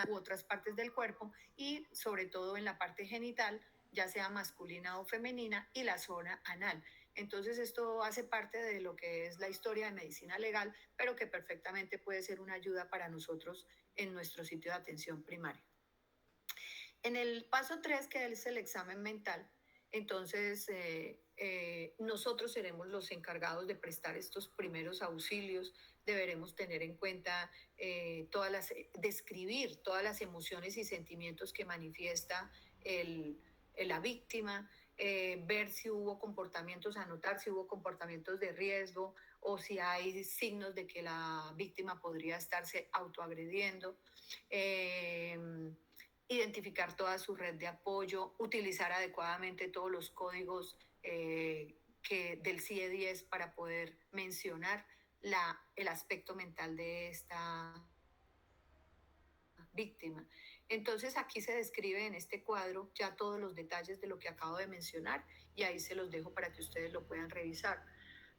[SPEAKER 1] u otras partes del cuerpo, y sobre todo en la parte genital, ya sea masculina o femenina, y la zona anal. Entonces esto hace parte de lo que es la historia de medicina legal, pero que perfectamente puede ser una ayuda para nosotros en nuestro sitio de atención primaria. En el paso 3, que es el examen mental, entonces nosotros seremos los encargados de prestar estos primeros auxilios. Deberemos tener en cuenta describir todas las emociones y sentimientos que manifiesta la víctima, ver si hubo comportamientos, anotar si hubo comportamientos de riesgo o si hay signos de que la víctima podría estarse autoagrediendo. Identificar toda su red de apoyo, utilizar adecuadamente todos los códigos del CIE-10 para poder mencionar el aspecto mental de esta víctima. Entonces aquí se describe en este cuadro ya todos los detalles de lo que acabo de mencionar, y ahí se los dejo para que ustedes lo puedan revisar.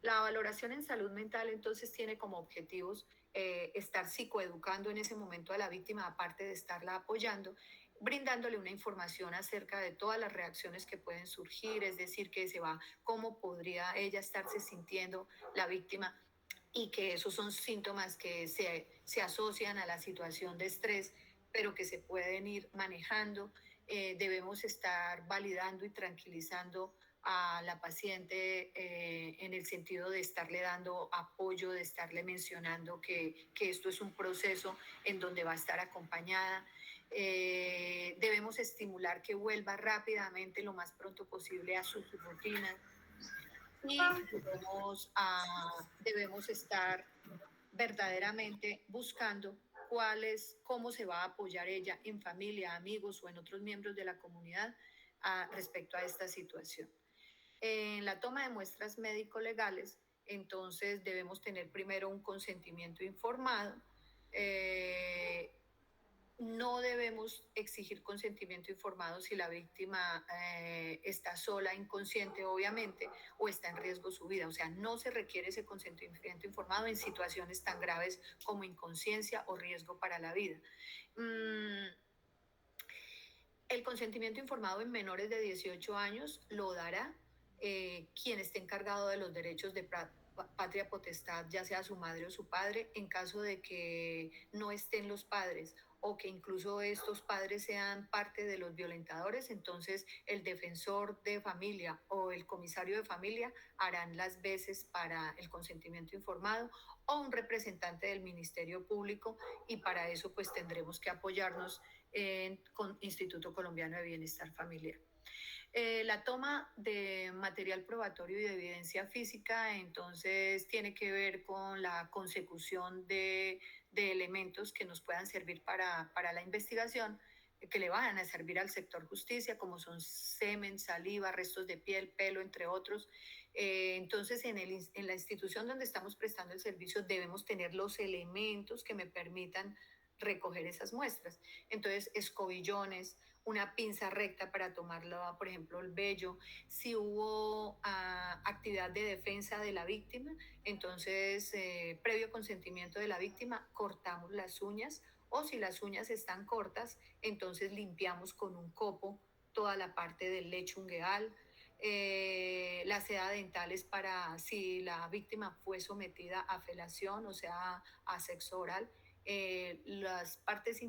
[SPEAKER 1] La valoración en salud mental entonces tiene como objetivos estar psicoeducando en ese momento a la víctima, aparte de estarla apoyando, brindándole una información acerca de todas las reacciones que pueden surgir, es decir, cómo podría ella estarse sintiendo la víctima, y que esos son síntomas que se asocian a la situación de estrés, pero que se pueden ir manejando. Debemos estar validando y tranquilizando a la paciente en el sentido de estarle dando apoyo, de estarle mencionando que esto es un proceso en donde va a estar acompañada. Debemos estimular que vuelva rápidamente, lo más pronto posible, a sus rutinas, y debemos estar verdaderamente buscando cómo se va a apoyar ella en familia, amigos o en otros miembros de la comunidad respecto a esta situación. En la toma de muestras médico-legales, entonces debemos tener primero un consentimiento informado. No debemos exigir consentimiento informado si la víctima está sola, inconsciente, obviamente, o está en riesgo su vida. O sea, no se requiere ese consentimiento informado en situaciones tan graves como inconsciencia o riesgo para la vida. El consentimiento informado en menores de 18 años lo dará quien esté encargado de los derechos de patria potestad, ya sea su madre o su padre, en caso de que no estén los padres o que incluso estos padres sean parte de los violentadores, entonces el defensor de familia o el comisario de familia harán las veces para el consentimiento informado o un representante del Ministerio Público, y para eso pues tendremos que apoyarnos con Instituto Colombiano de Bienestar Familiar. La toma de material probatorio y de evidencia física, entonces, tiene que ver con la consecución de elementos que nos puedan servir para la investigación, que le van a servir al sector justicia, como son semen, saliva, restos de piel, pelo, entre otros. Entonces, en la institución donde estamos prestando el servicio debemos tener los elementos que me permitan recoger esas muestras. Entonces, escobillones, una pinza recta para tomarlo, por ejemplo, el vello. Si hubo actividad de defensa de la víctima, entonces, previo consentimiento de la víctima, cortamos las uñas, o si las uñas están cortas, entonces limpiamos con un copo toda la parte del lecho ungueal. La seda dental es para si la víctima fue sometida a felación, o sea, a sexo oral. Las partes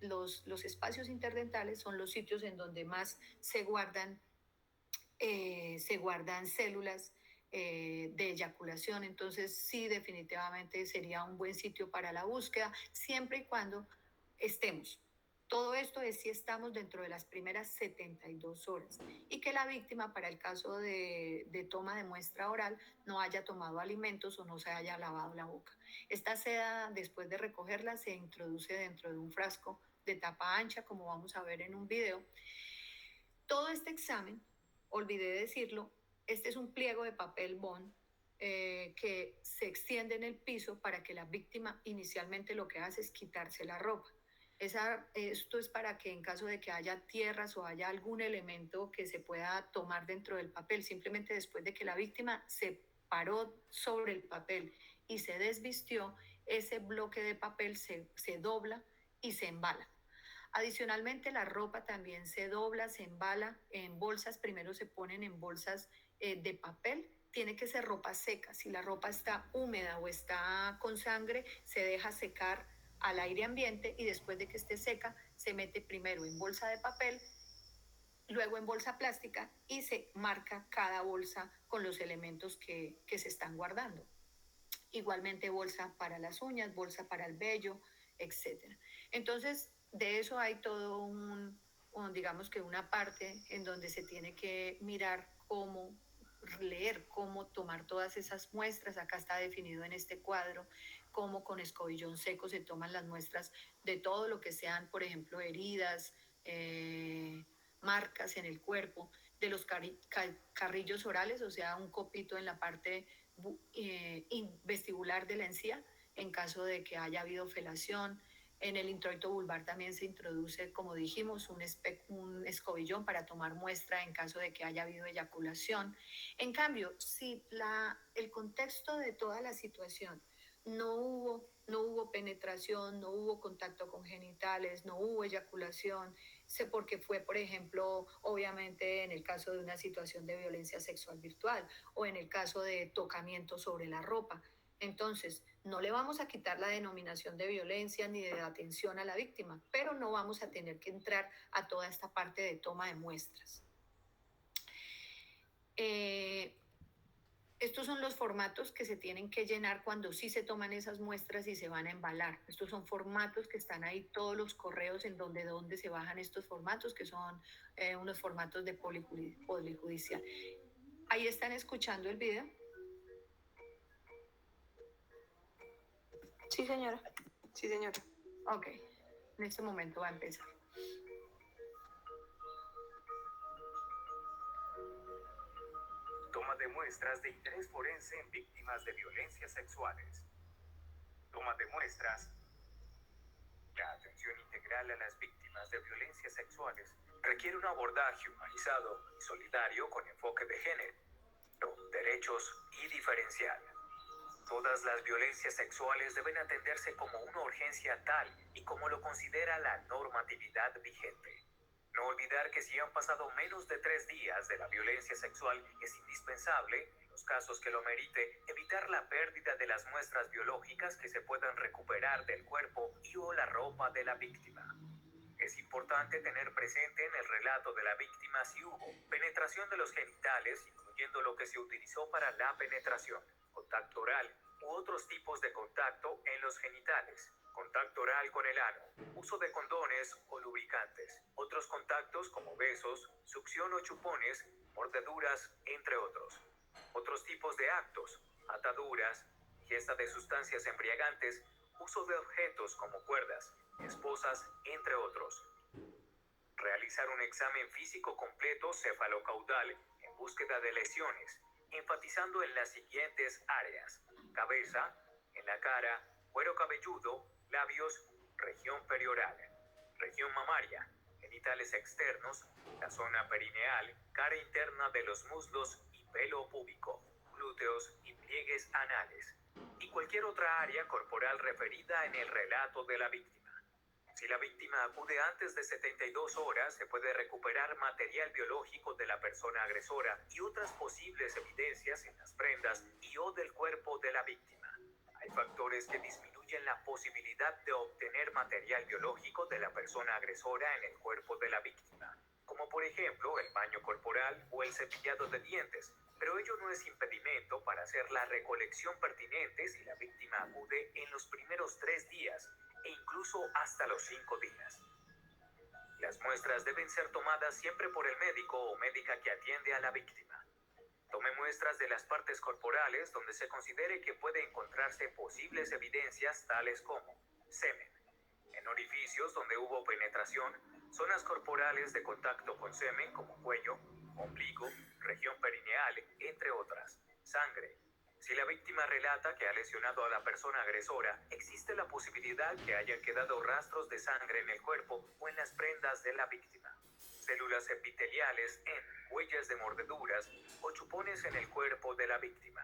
[SPEAKER 1] los espacios interdentales son los sitios en donde más se guardan células de eyaculación. Entonces, sí, definitivamente sería un buen sitio para la búsqueda, siempre y cuando estemos. Todo esto es si estamos dentro de las primeras 72 horas y que la víctima, para el caso de toma de muestra oral, no haya tomado alimentos o no se haya lavado la boca. Esta seda, después de recogerla, se introduce dentro de un frasco de tapa ancha, como vamos a ver en un video. Todo este examen, olvidé decirlo, este es un pliego de papel bond que se extiende en el piso para que la víctima inicialmente lo que hace es quitarse la ropa. Esto es para que en caso de que haya tierras o haya algún elemento que se pueda tomar dentro del papel, simplemente después de que la víctima se paró sobre el papel y se desvistió, ese bloque de papel se dobla y se embala. Adicionalmente, la ropa también se dobla, se embala en bolsas. Primero se ponen en bolsas de papel. Tiene que ser ropa seca. Si la ropa está húmeda o está con sangre, se deja secar al aire ambiente y después de que esté seca, se mete primero en bolsa de papel, luego en bolsa plástica y se marca cada bolsa con los elementos que se están guardando. Igualmente bolsa para las uñas, bolsa para el vello, etcétera. Entonces, de eso hay todo digamos que una parte en donde se tiene que mirar cómo leer, cómo tomar todas esas muestras. Acá está definido en este cuadro cómo con escobillón seco se toman las muestras de todo lo que sean, por ejemplo, heridas, marcas en el cuerpo, de los carrillos orales, o sea, un copito en la parte vestibular de la encía en caso de que haya habido felación. En el introito vulvar también se introduce, como dijimos, un escobillón para tomar muestra en caso de que haya habido eyaculación. En cambio, si el contexto de toda la situación no hubo penetración, no hubo contacto con genitales, no hubo eyaculación, sé porque fue, por ejemplo, obviamente en el caso de una situación de violencia sexual virtual o en el caso de tocamiento sobre la ropa. Entonces, no le vamos a quitar la denominación de violencia ni de atención a la víctima, pero no vamos a tener que entrar a toda esta parte de toma de muestras. Estos son los formatos que se tienen que llenar cuando sí se toman esas muestras y se van a embalar. Estos son formatos que están ahí, todos los correos en donde se bajan estos formatos, que son unos formatos de polijudicial. Ahí están escuchando el video. Sí, señora.
[SPEAKER 2] Sí, señora.
[SPEAKER 1] Ok, en este momento va a empezar.
[SPEAKER 3] Toma de muestras de interés forense en víctimas de violencias sexuales. Toma de muestras. La atención integral a las víctimas de violencias sexuales requiere un abordaje humanizado y solidario con enfoque de género, derechos y diferencial. Todas las violencias sexuales deben atenderse como una urgencia tal y como lo considera la normatividad vigente. No olvidar que si han pasado menos de 3 días de la violencia sexual, es indispensable, en los casos que lo merite, evitar la pérdida de las muestras biológicas que se puedan recuperar del cuerpo y o la ropa de la víctima. Es importante tener presente en el relato de la víctima si hubo penetración de los genitales, incluyendo lo que se utilizó para la penetración, contacto oral u otros tipos de contacto en los genitales, contacto oral con el ano, uso de condones o lubricantes, otros contactos como besos, succión o chupones, mordeduras, entre otros. Otros tipos de actos, ataduras, ingesta de sustancias embriagantes, uso de objetos como cuerdas, esposas, entre otros. Realizar un examen físico completo cefalocaudal en búsqueda de lesiones, enfatizando en las siguientes áreas: cabeza, en la cara, cuero cabelludo, labios, región perioral, región mamaria, genitales externos, la zona perineal, cara interna de los muslos y pelo púbico, glúteos y pliegues anales, y cualquier otra área corporal referida en el relato de la víctima. Si la víctima acude antes de 72 horas, se puede recuperar material biológico de la persona agresora y otras posibles evidencias en las prendas y o del cuerpo de la víctima. Hay factores que disminuyen la posibilidad de obtener material biológico de la persona agresora en el cuerpo de la víctima, como por ejemplo el baño corporal o el cepillado de dientes, pero ello no es impedimento para hacer la recolección pertinente si la víctima acude en los primeros 3 días e incluso hasta los 5 días. Las muestras deben ser tomadas siempre por el médico o médica que atiende a la víctima. Tome muestras de las partes corporales donde se considere que puede encontrarse posibles evidencias tales como semen, en orificios donde hubo penetración, zonas corporales de contacto con semen como cuello, ombligo, región perineal, entre otras, sangre. Si la víctima relata que ha lesionado a la persona agresora, existe la posibilidad que hayan quedado rastros de sangre en el cuerpo o en las prendas de la víctima, células epiteliales en huellas de mordeduras o chupones en el cuerpo de la víctima.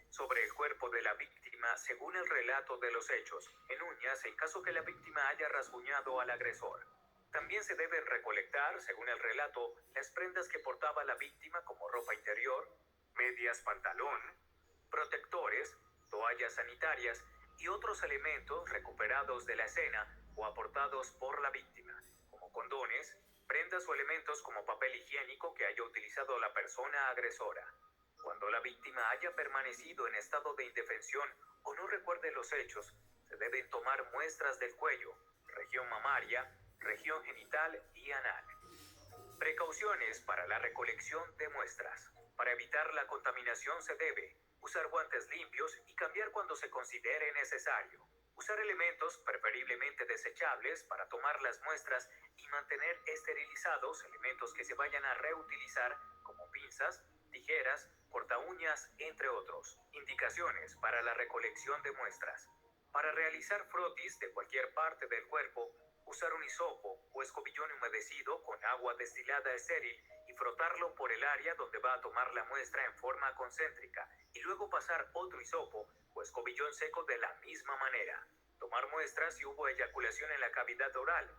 [SPEAKER 3] Sobre el cuerpo de la víctima, según el relato de los hechos, en uñas en caso que la víctima haya rasguñado al agresor. También se deben recolectar, según el relato, las prendas que portaba la víctima como ropa interior, medias, pantalón, protectores, toallas sanitarias y otros elementos recuperados de la escena o aportados por la víctima, como condones, prendas o elementos como papel higiénico que haya utilizado la persona agresora. Cuando la víctima haya permanecido en estado de indefensión o no recuerde los hechos, se deben tomar muestras del cuello, región mamaria, región genital y anal. Precauciones para la recolección de muestras. Para evitar la contaminación se debe usar guantes limpios y cambiar cuando se considere necesario. Usar elementos preferiblemente desechables para tomar las muestras y mantener esterilizados elementos que se vayan a reutilizar como pinzas, tijeras, corta uñas, entre otros. Indicaciones para la recolección de muestras. Para realizar frotis de cualquier parte del cuerpo, usar un hisopo o escobillón humedecido con agua destilada estéril y frotarlo por el área donde va a tomar la muestra en forma concéntrica y luego pasar otro hisopo o escobillón seco de la misma manera. Tomar muestras si hubo eyaculación en la cavidad oral.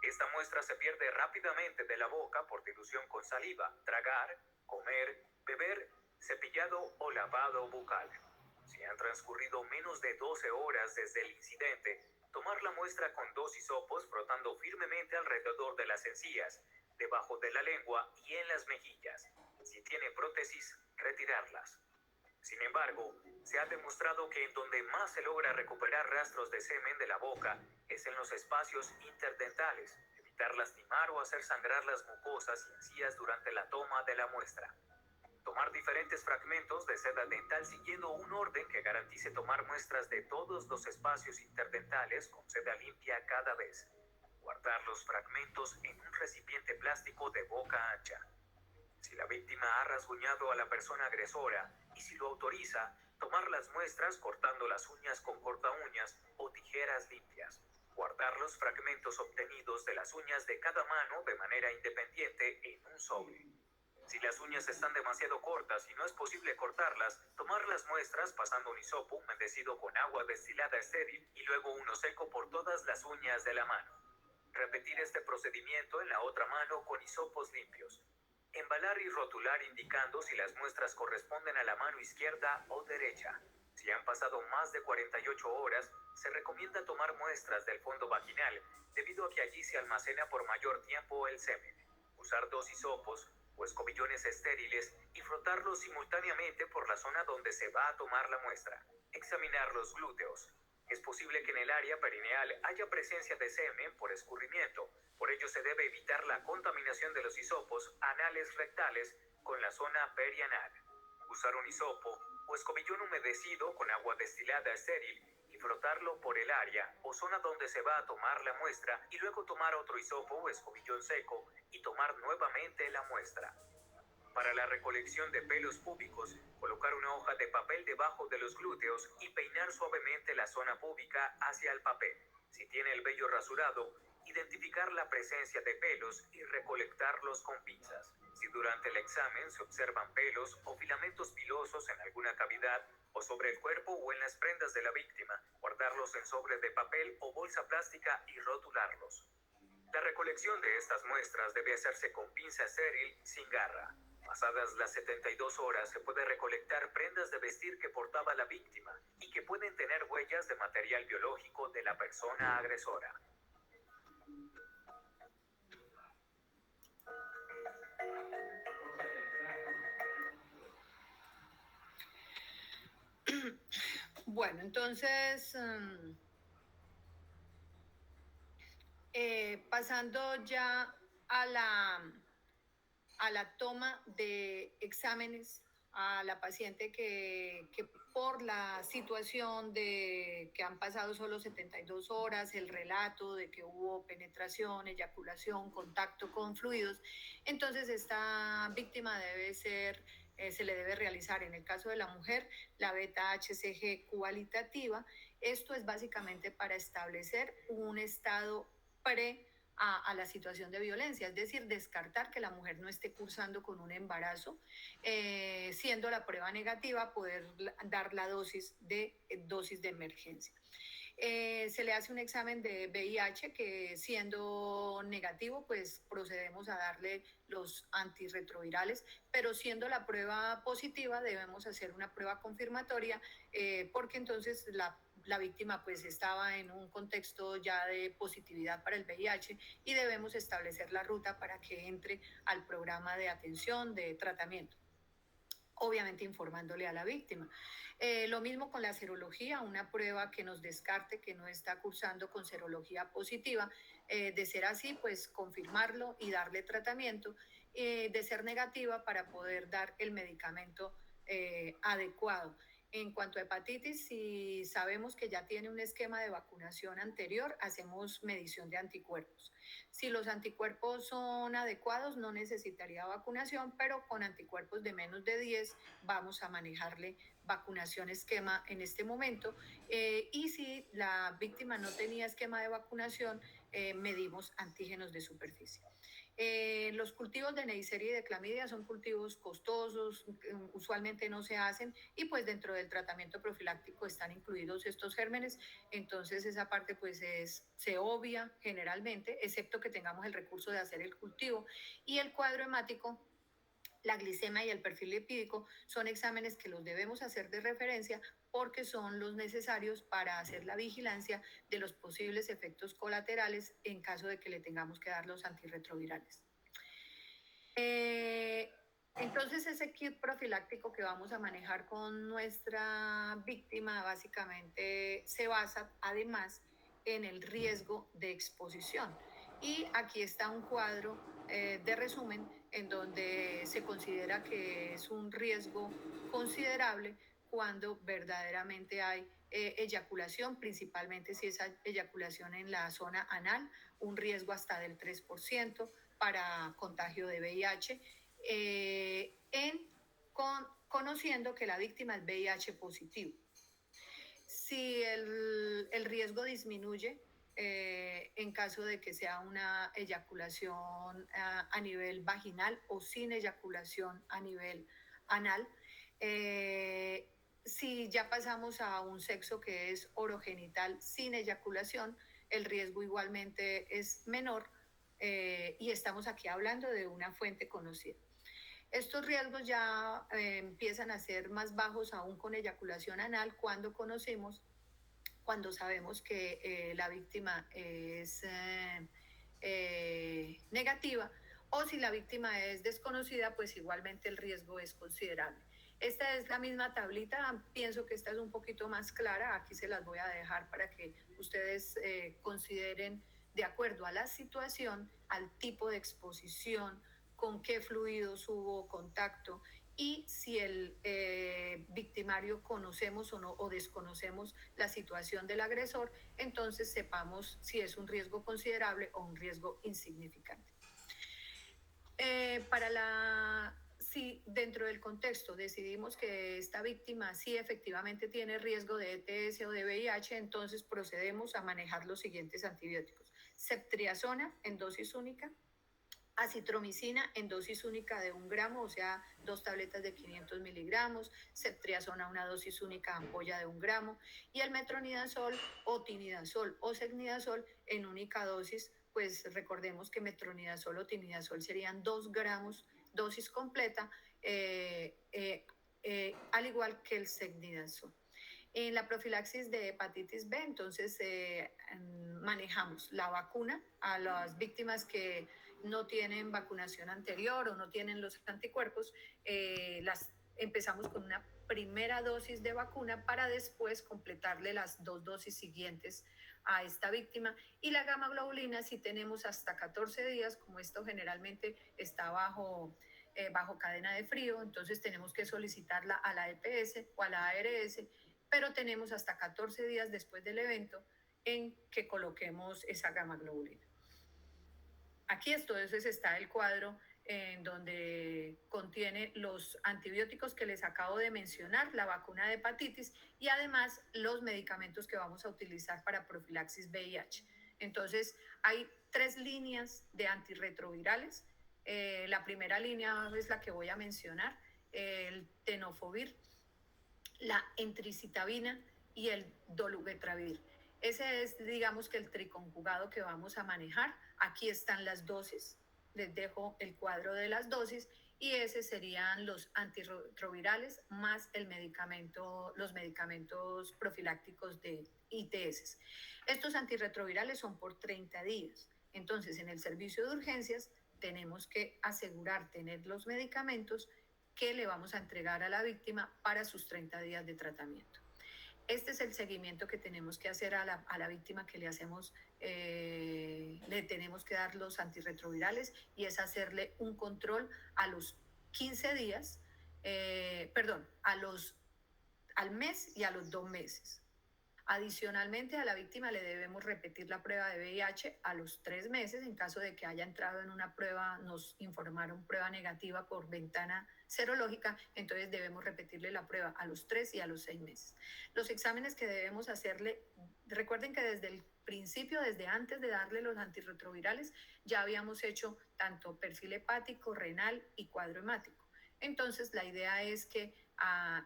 [SPEAKER 3] Esta muestra se pierde rápidamente de la boca por dilución con saliva, tragar, comer, beber, cepillado o lavado bucal. Si han transcurrido menos de 12 horas desde el incidente, tomar la muestra con 2 hisopos frotando firmemente alrededor de las encías, debajo de la lengua y en las mejillas. Si tiene prótesis, retirarlas. Sin embargo, se ha demostrado que en donde más se logra recuperar rastros de semen de la boca es en los espacios interdentales, evitar lastimar o hacer sangrar las mucosas y encías durante la toma de la muestra. Tomar diferentes fragmentos de seda dental siguiendo un orden que garantice tomar muestras de todos los espacios interdentales con seda limpia cada vez. Guardar los fragmentos en un recipiente plástico de boca ancha. Si la víctima ha rasguñado a la persona agresora y si lo autoriza, tomar las muestras cortando las uñas con corta uñas o tijeras limpias. Guardar los fragmentos obtenidos de las uñas de cada mano de manera independiente en un sobre. Si las uñas están demasiado cortas y no es posible cortarlas, tomar las muestras pasando un hisopo humedecido con agua destilada estéril y luego uno seco por todas las uñas de la mano. Repetir este procedimiento en la otra mano con hisopos limpios. Embalar y rotular indicando si las muestras corresponden a la mano izquierda o derecha. Si han pasado más de 48 horas, se recomienda tomar muestras del fondo vaginal, debido a que allí se almacena por mayor tiempo el semen. Usar 2 hisopos o escobillones estériles y frotarlos simultáneamente por la zona donde se va a tomar la muestra. Examinar los glúteos. Es posible que en el área perineal haya presencia de semen por escurrimiento, por ello se debe evitar la contaminación de los hisopos anales rectales con la zona perianal. Usar un hisopo o escobillón humedecido con agua destilada estéril y frotarlo por el área o zona donde se va a tomar la muestra y luego tomar otro hisopo o escobillón seco y tomar nuevamente la muestra. Para la recolección de pelos púbicos, colocar una hoja de papel debajo de los glúteos y peinar suavemente la zona púbica hacia el papel. Si tiene el vello rasurado, identificar la presencia de pelos y recolectarlos con pinzas. Si durante el examen se observan pelos o filamentos pilosos en alguna cavidad o sobre el cuerpo o en las prendas de la víctima, guardarlos en sobre de papel o bolsa plástica y rotularlos. La recolección de estas muestras debe hacerse con pinza estéril sin garra. Pasadas las 72 horas se puede recolectar prendas de vestir que portaba la víctima y que pueden tener huellas de material biológico de la persona agresora.
[SPEAKER 1] Bueno, entonces, pasando ya a la toma de exámenes a la paciente que por la situación de que han pasado solo 72 horas, el relato de que hubo penetración, eyaculación, contacto con fluidos, entonces esta víctima debe ser, se le debe realizar, en el caso de la mujer, la beta-HCG cualitativa. Esto es básicamente para establecer un estado a la situación de violencia, es decir, descartar que la mujer no esté cursando con un embarazo, siendo la prueba negativa, poder dar la dosis de emergencia. Se le hace un examen de VIH que siendo negativo, pues procedemos a darle los antirretrovirales, pero siendo la prueba positiva debemos hacer una prueba confirmatoria porque entonces la víctima pues estaba en un contexto ya de positividad para el VIH y debemos establecer la ruta para que entre al programa de atención, de tratamiento, obviamente informándole a la víctima. Lo mismo con la serología, una prueba que nos descarte que no está cursando con serología positiva. De ser así, pues confirmarlo y darle tratamiento. De ser negativa, para poder dar el medicamento adecuado. En cuanto a hepatitis, si sabemos que ya tiene un esquema de vacunación anterior, hacemos medición de anticuerpos. Si los anticuerpos son adecuados, no necesitaría vacunación, pero con anticuerpos de menos de 10 vamos a manejarle vacunación esquema en este momento. Y si la víctima no tenía esquema de vacunación, medimos antígenos de superficie. Los cultivos de Neisseria y de clamidia son cultivos costosos, usualmente no se hacen y pues dentro del tratamiento profiláctico están incluidos estos gérmenes, entonces esa parte pues se obvia generalmente, excepto que tengamos el recurso de hacer el cultivo. Y el cuadro hemático, la glicemia y el perfil lipídico son exámenes que los debemos hacer de referencia porque son los necesarios para hacer la vigilancia de los posibles efectos colaterales en caso de que le tengamos que dar los antirretrovirales. Entonces ese kit profiláctico que vamos a manejar con nuestra víctima básicamente se basa además en el riesgo de exposición. Y aquí está un cuadro de resumen en donde se considera que es un riesgo considerable cuando verdaderamente hay eyaculación, principalmente si es eyaculación en la zona anal, un riesgo hasta del 3% para contagio de VIH, conociendo que la víctima es VIH positivo. Si el riesgo disminuye en caso de que sea una eyaculación a nivel vaginal o sin eyaculación a nivel anal, si ya pasamos a un sexo que es orogenital sin eyaculación, el riesgo igualmente es menor y estamos aquí hablando de una fuente conocida. Estos riesgos ya empiezan a ser más bajos aún con eyaculación anal cuando sabemos que la víctima es negativa, o si la víctima es desconocida, pues igualmente el riesgo es considerable. Esta es la misma tablita, pienso que esta es un poquito más clara, aquí se las voy a dejar para que ustedes consideren de acuerdo a la situación, al tipo de exposición, con qué fluidos hubo contacto y si el victimario conocemos o no o desconocemos la situación del agresor, entonces sepamos si es un riesgo considerable o un riesgo insignificante. Si dentro del contexto decidimos que esta víctima sí efectivamente tiene riesgo de ETS o de VIH, entonces procedemos a manejar los siguientes antibióticos. Ceftriaxona en dosis única, acitromicina en dosis única de 1 gramo, o sea, 2 tabletas de 500 miligramos, ceftriaxona una dosis única ampolla de 1 gramo, y el metronidazol o tinidazol o secnidazol en única dosis, pues recordemos que metronidazol o tinidazol serían 2 gramos, dosis completa, al igual que el secnidazol. En la profilaxis de hepatitis B, entonces manejamos la vacuna a las víctimas que no tienen vacunación anterior o no tienen los anticuerpos. Empezamos con una primera dosis de vacuna para después completarle las 2 dosis siguientes a esta víctima. Y la gamma globulina, si tenemos hasta 14 días, como esto generalmente está bajo cadena de frío, entonces tenemos que solicitarla a la EPS o a la ARS, pero tenemos hasta 14 días después del evento en que coloquemos esa gamma globulina. Aquí entonces está el cuadro en donde contiene los antibióticos que les acabo de mencionar, la vacuna de hepatitis y además los medicamentos que vamos a utilizar para profilaxis VIH. Entonces hay 3 líneas de antirretrovirales. La primera línea es la que voy a mencionar, el tenofovir, la entricitabina y el dolutegravir. Ese es, digamos, que el triconjugado que vamos a manejar. Aquí están las dosis, les dejo el cuadro de las dosis y esos serían los antirretrovirales más los medicamentos profilácticos de ITS. Estos antirretrovirales son por 30 días. Entonces, en el servicio de urgencias tenemos que asegurar tener los medicamentos que le vamos a entregar a la víctima para sus 30 días de tratamiento. Este es el seguimiento que tenemos que hacer a la víctima que le tenemos que dar los antirretrovirales y es hacerle un control a los 15 días, al mes y a los 2 meses. Adicionalmente, a la víctima le debemos repetir la prueba de VIH a los 3 meses. En caso de que haya entrado en una prueba, nos informaron prueba negativa por ventana serológica, entonces debemos repetirle la prueba a los 3 y a los 6 meses. Los exámenes que debemos hacerle, recuerden que desde el principio, desde antes de darle los antirretrovirales, ya habíamos hecho tanto perfil hepático, renal y cuadro hemático. Entonces, la idea es que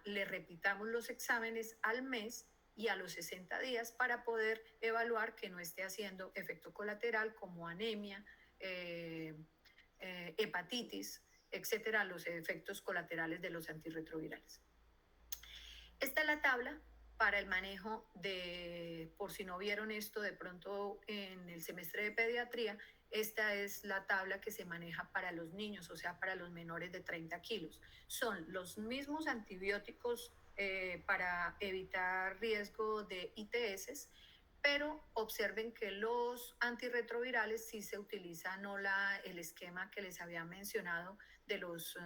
[SPEAKER 1] le repitamos los exámenes al mes y a los 60 días para poder evaluar que no esté haciendo efecto colateral como anemia, hepatitis, etcétera, los efectos colaterales de los antirretrovirales. Esta es la tabla para el manejo por si no vieron esto de pronto en el semestre de pediatría, esta es la tabla que se maneja para los niños, o sea, para los menores de 30 kilos. Son los mismos antibióticos para evitar riesgo de ITS, pero observen que los antirretrovirales sí se utiliza no el esquema que les había mencionado de los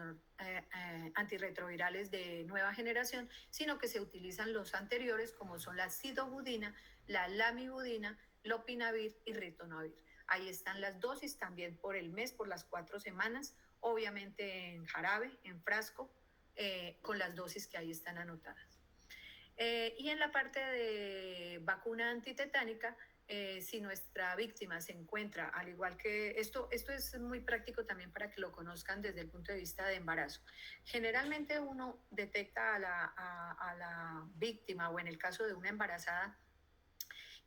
[SPEAKER 1] antirretrovirales de nueva generación, sino que se utilizan los anteriores como son la sidobudina, la lamivudina, lopinavir y ritonavir. Ahí están las dosis también por el mes, por las 4 semanas, obviamente en jarabe, en frasco, con las dosis que ahí están anotadas. Y en la parte de vacuna antitetánica, si nuestra víctima se encuentra, al igual que esto es muy práctico también para que lo conozcan desde el punto de vista de embarazo. Generalmente uno detecta a la víctima o en el caso de una embarazada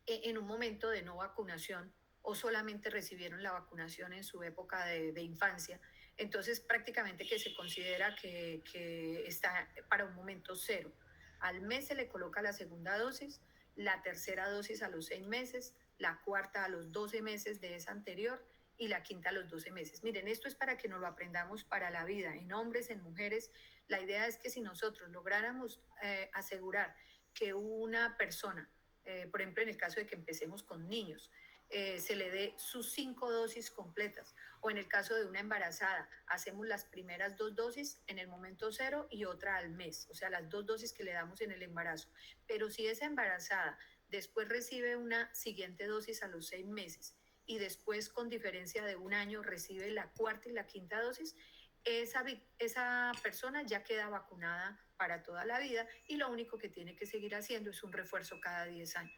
[SPEAKER 1] en un momento de no vacunación o solamente recibieron la vacunación en su época de infancia. Entonces prácticamente que se considera que está para un momento cero. Al mes se le coloca la segunda dosis, la tercera dosis a los 6 meses, la cuarta a los 12 meses de esa anterior y la quinta a los 12 meses. Miren, esto es para que nos lo aprendamos para la vida, en hombres, en mujeres. La idea es que si nosotros lográramos asegurar que una persona, por ejemplo, en el caso de que empecemos con niños, se le dé sus 5 dosis completas. O en el caso de una embarazada, hacemos las primeras 2 dosis en el momento cero y otra al mes, o sea, las 2 dosis que le damos en el embarazo. Pero si esa embarazada después recibe una siguiente dosis a los 6 meses y después con diferencia de un año recibe la cuarta y la quinta dosis, esa persona ya queda vacunada para toda la vida y lo único que tiene que seguir haciendo es un refuerzo cada 10 años.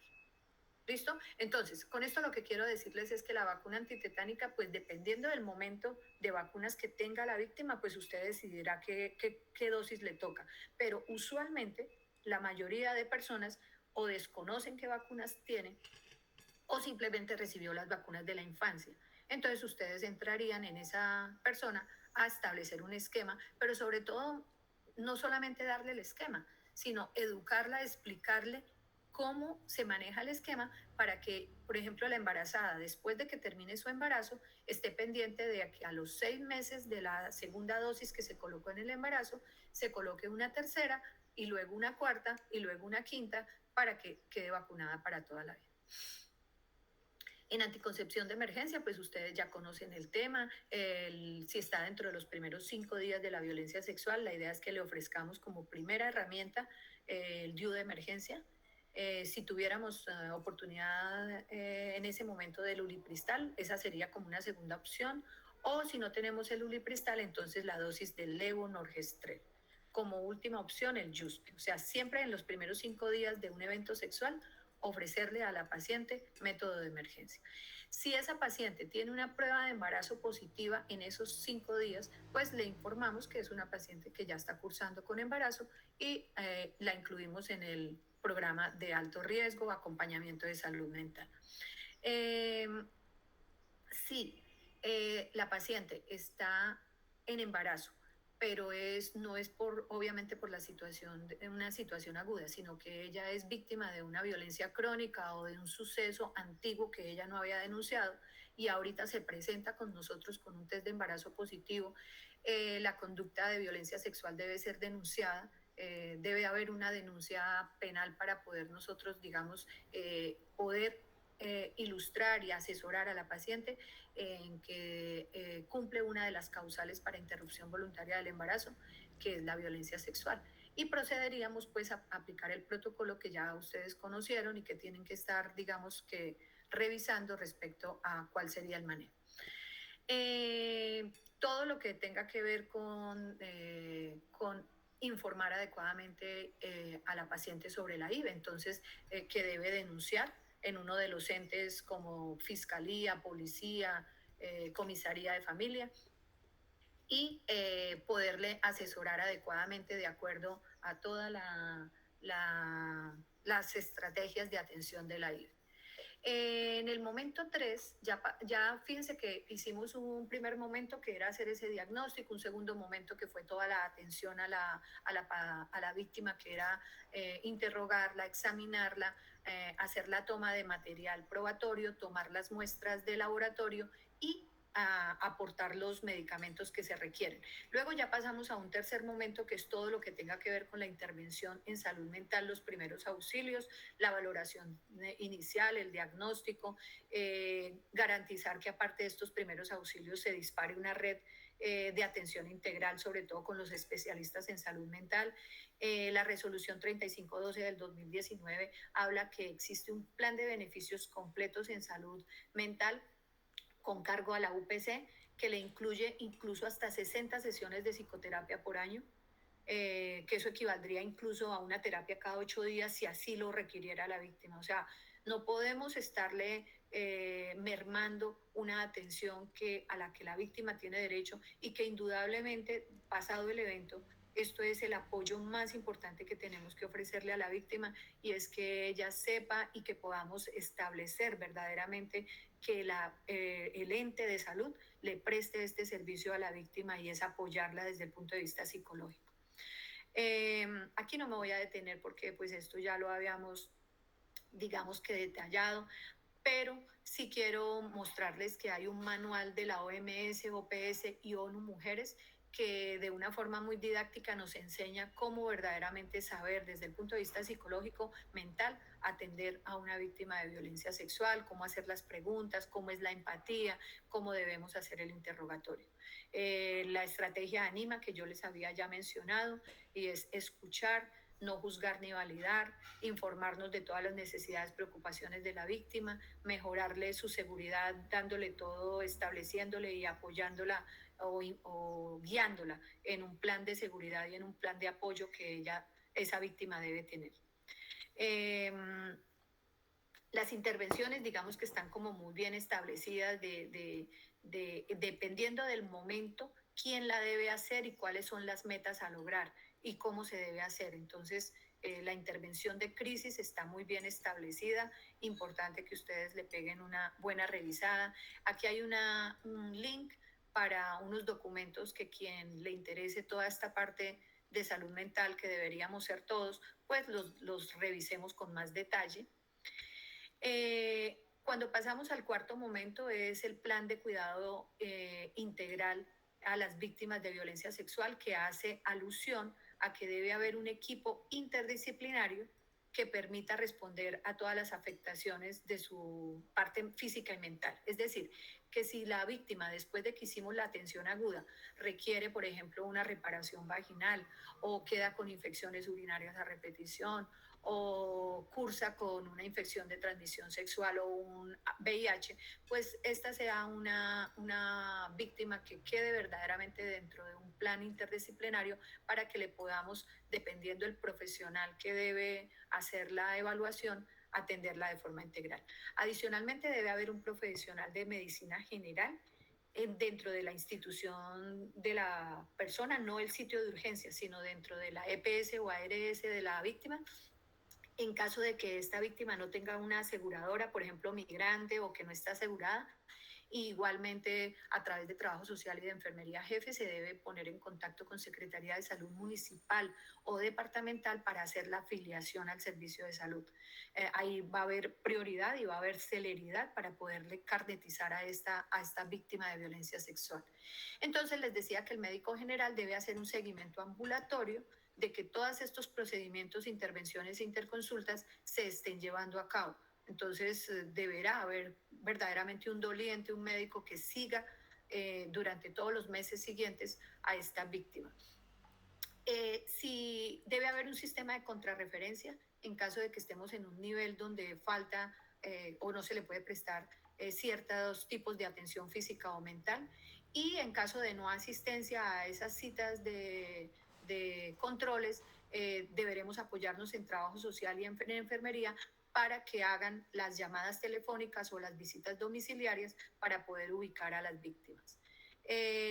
[SPEAKER 1] ¿Listo? Entonces, con esto lo que quiero decirles es que la vacuna antitetánica, pues dependiendo del momento de vacunas que tenga la víctima, pues usted decidirá qué dosis le toca. Pero usualmente la mayoría de personas o desconocen qué vacunas tienen o simplemente recibió las vacunas de la infancia. Entonces ustedes entrarían en esa persona a establecer un esquema, pero sobre todo no solamente darle el esquema, sino educarla, explicarle cómo se maneja el esquema para que, por ejemplo, la embarazada, después de que termine su embarazo, esté pendiente de que a los 6 meses de la segunda dosis que se colocó en el embarazo, se coloque una tercera y luego una cuarta y luego una quinta para que quede vacunada para toda la vida. En anticoncepción de emergencia, pues ustedes ya conocen el tema. Si está dentro de los primeros 5 días de la violencia sexual, la idea es que le ofrezcamos como primera herramienta el DIU de emergencia. Si tuviéramos oportunidad en ese momento del ulipristal, esa sería como una segunda opción. O si no tenemos el ulipristal, entonces la dosis del levonorgestrel. Como última opción, el JUSP. O sea, siempre en los primeros 5 días de un evento sexual, ofrecerle a la paciente método de emergencia. Si esa paciente tiene una prueba de embarazo positiva en esos 5 días, pues le informamos que es una paciente que ya está cursando con embarazo y la incluimos en el programa de alto riesgo, acompañamiento de salud mental. Si la paciente está en embarazo, pero no es obviamente por una situación aguda, sino que ella es víctima de una violencia crónica o de un suceso antiguo que ella no había denunciado y ahorita se presenta con nosotros con un test de embarazo positivo. La conducta de violencia sexual debe ser denunciada. Debe haber una denuncia penal para poder nosotros, digamos, poder ilustrar y asesorar a la paciente en que cumple una de las causales para interrupción voluntaria del embarazo, que es la violencia sexual. Y procederíamos pues a aplicar el protocolo que ya ustedes conocieron y que tienen que estar, digamos, que revisando respecto a cuál sería el manejo. Todo lo que tenga que ver con informar adecuadamente a la paciente sobre la IVE, entonces, que debe denunciar en uno de los entes como fiscalía, policía, comisaría de familia y poderle asesorar adecuadamente de acuerdo a todas las estrategias de atención de la IVE. En el momento 3, ya fíjense que hicimos un primer momento que era hacer ese diagnóstico, un segundo momento que fue toda la atención a la víctima, que era interrogarla, examinarla, hacer la toma de material probatorio, tomar las muestras de laboratorio y aportar los medicamentos que se requieren. Luego ya pasamos a un tercer momento que es todo lo que tenga que ver con la intervención en salud mental, los primeros auxilios, la valoración inicial, el diagnóstico, garantizar que aparte de estos primeros auxilios se dispare una red de atención integral, sobre todo con los especialistas en salud mental. La resolución 3512 del 2019 habla que existe un plan de beneficios completos en salud mental con cargo a la UPC, que le incluye incluso hasta 60 sesiones de psicoterapia por año, que eso equivaldría incluso a una terapia cada 8 días si así lo requiriera la víctima. O sea, no podemos estarle mermando una atención a la que la víctima tiene derecho y que indudablemente, pasado el evento, Esto es el apoyo más importante que tenemos que ofrecerle a la víctima, y es que ella sepa y que podamos establecer verdaderamente que el ente de salud le preste este servicio a la víctima, y es apoyarla desde el punto de vista psicológico. Aquí no me voy a detener porque pues esto ya lo habíamos, digamos que detallado, pero sí quiero mostrarles que hay un manual de la OMS, OPS y ONU Mujeres que de una forma muy didáctica nos enseña cómo verdaderamente saber desde el punto de vista psicológico, mental, atender a una víctima de violencia sexual, cómo hacer las preguntas, cómo es la empatía, cómo debemos hacer el interrogatorio. La estrategia ANIMA que yo les había ya mencionado, y es escuchar, no juzgar ni validar, informarnos de todas las necesidades, preocupaciones de la víctima, mejorarle su seguridad, dándole todo, estableciéndole y apoyándola o guiándola en un plan de seguridad y en un plan de apoyo que esa víctima debe tener. Las intervenciones, digamos que están como muy bien establecidas dependiendo del momento, quién la debe hacer y cuáles son las metas a lograr y cómo se debe hacer. Entonces, la intervención de crisis está muy bien establecida. Importante que ustedes le peguen una buena revisada. Aquí hay un link para unos documentos que quien le interese toda esta parte de salud mental, que deberíamos ser todos, pues los revisemos con más detalle. Cuando pasamos al cuarto momento es el plan de cuidado integral a las víctimas de violencia sexual, que hace alusión a que debe haber un equipo interdisciplinario que permita responder a todas las afectaciones de su parte física y mental. Es decir, que si la víctima, después de que hicimos la atención aguda, requiere, por ejemplo, una reparación vaginal, o queda con infecciones urinarias a repetición, o cursa con una infección de transmisión sexual o un VIH, pues esta sea una víctima que quede verdaderamente dentro de un plan interdisciplinario, para que le podamos, dependiendo del profesional que debe hacer la evaluación, atenderla de forma integral. Adicionalmente, debe haber un profesional de medicina general dentro de la institución de la persona, no el sitio de urgencia, sino dentro de la EPS o ARS de la víctima, en caso de que esta víctima no tenga una aseguradora, por ejemplo, migrante, o que no está asegurada. Y igualmente, a través de Trabajo Social y de Enfermería Jefe, se debe poner en contacto con Secretaría de Salud Municipal o Departamental para hacer la afiliación al servicio de salud. Ahí va a haber prioridad y va a haber celeridad para poderle carnetizar a esta víctima de violencia sexual. Entonces, les decía que el médico general debe hacer un seguimiento ambulatorio de que todos estos procedimientos, intervenciones e interconsultas se estén llevando a cabo. Entonces, deberá haber verdaderamente un doliente, un médico que siga durante todos los meses siguientes a esta víctima. Si debe haber un sistema de contrarreferencia en caso de que estemos en un nivel donde falta o no se le puede prestar ciertos tipos de atención física o mental, y en caso de no asistencia a esas citas de controles, deberemos apoyarnos en trabajo social y en enfermería para que hagan las llamadas telefónicas o las visitas domiciliarias para poder ubicar a las víctimas.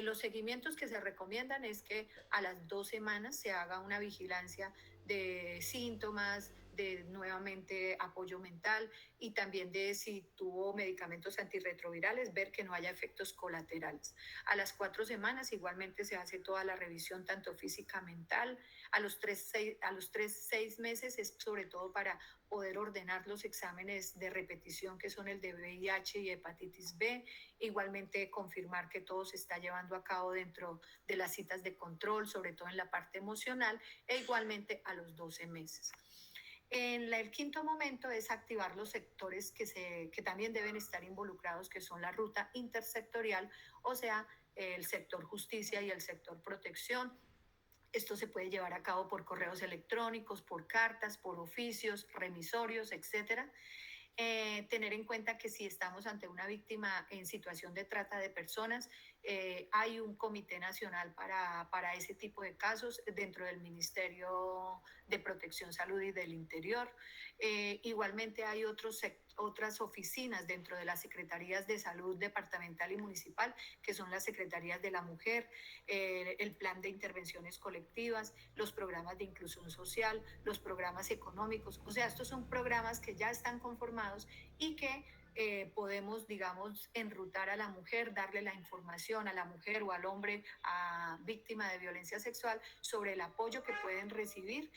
[SPEAKER 1] Los seguimientos que se recomiendan es que a las 2 semanas se haga una vigilancia de síntomas, de nuevamente apoyo mental, y también de si tuvo medicamentos antirretrovirales, ver que no haya efectos colaterales. A las 4 semanas igualmente se hace toda la revisión, tanto física, mental. A los 6 meses es sobre todo para poder ordenar los exámenes de repetición, que son el de VIH y hepatitis B. Igualmente confirmar que todo se está llevando a cabo dentro de las citas de control, sobre todo en la parte emocional, e igualmente a los 12 meses. En el quinto momento es activar los sectores que también deben estar involucrados, que son la ruta intersectorial, o sea, el sector justicia y el sector protección. Esto se puede llevar a cabo por correos electrónicos, por cartas, por oficios, remisorios, etcétera. Tener en cuenta que si estamos ante una víctima en situación de trata de personas, hay un comité nacional para ese tipo de casos dentro del Ministerio de Protección, Salud y del Interior. Igualmente hay otras oficinas dentro de las Secretarías de Salud departamental y municipal, que son las Secretarías de la Mujer, el Plan de Intervenciones Colectivas, los programas de inclusión social, los programas económicos. O sea, estos son programas que ya están conformados y que podemos, digamos, enrutar a la mujer, darle la información a la mujer o al hombre víctima de violencia sexual sobre el apoyo que pueden recibir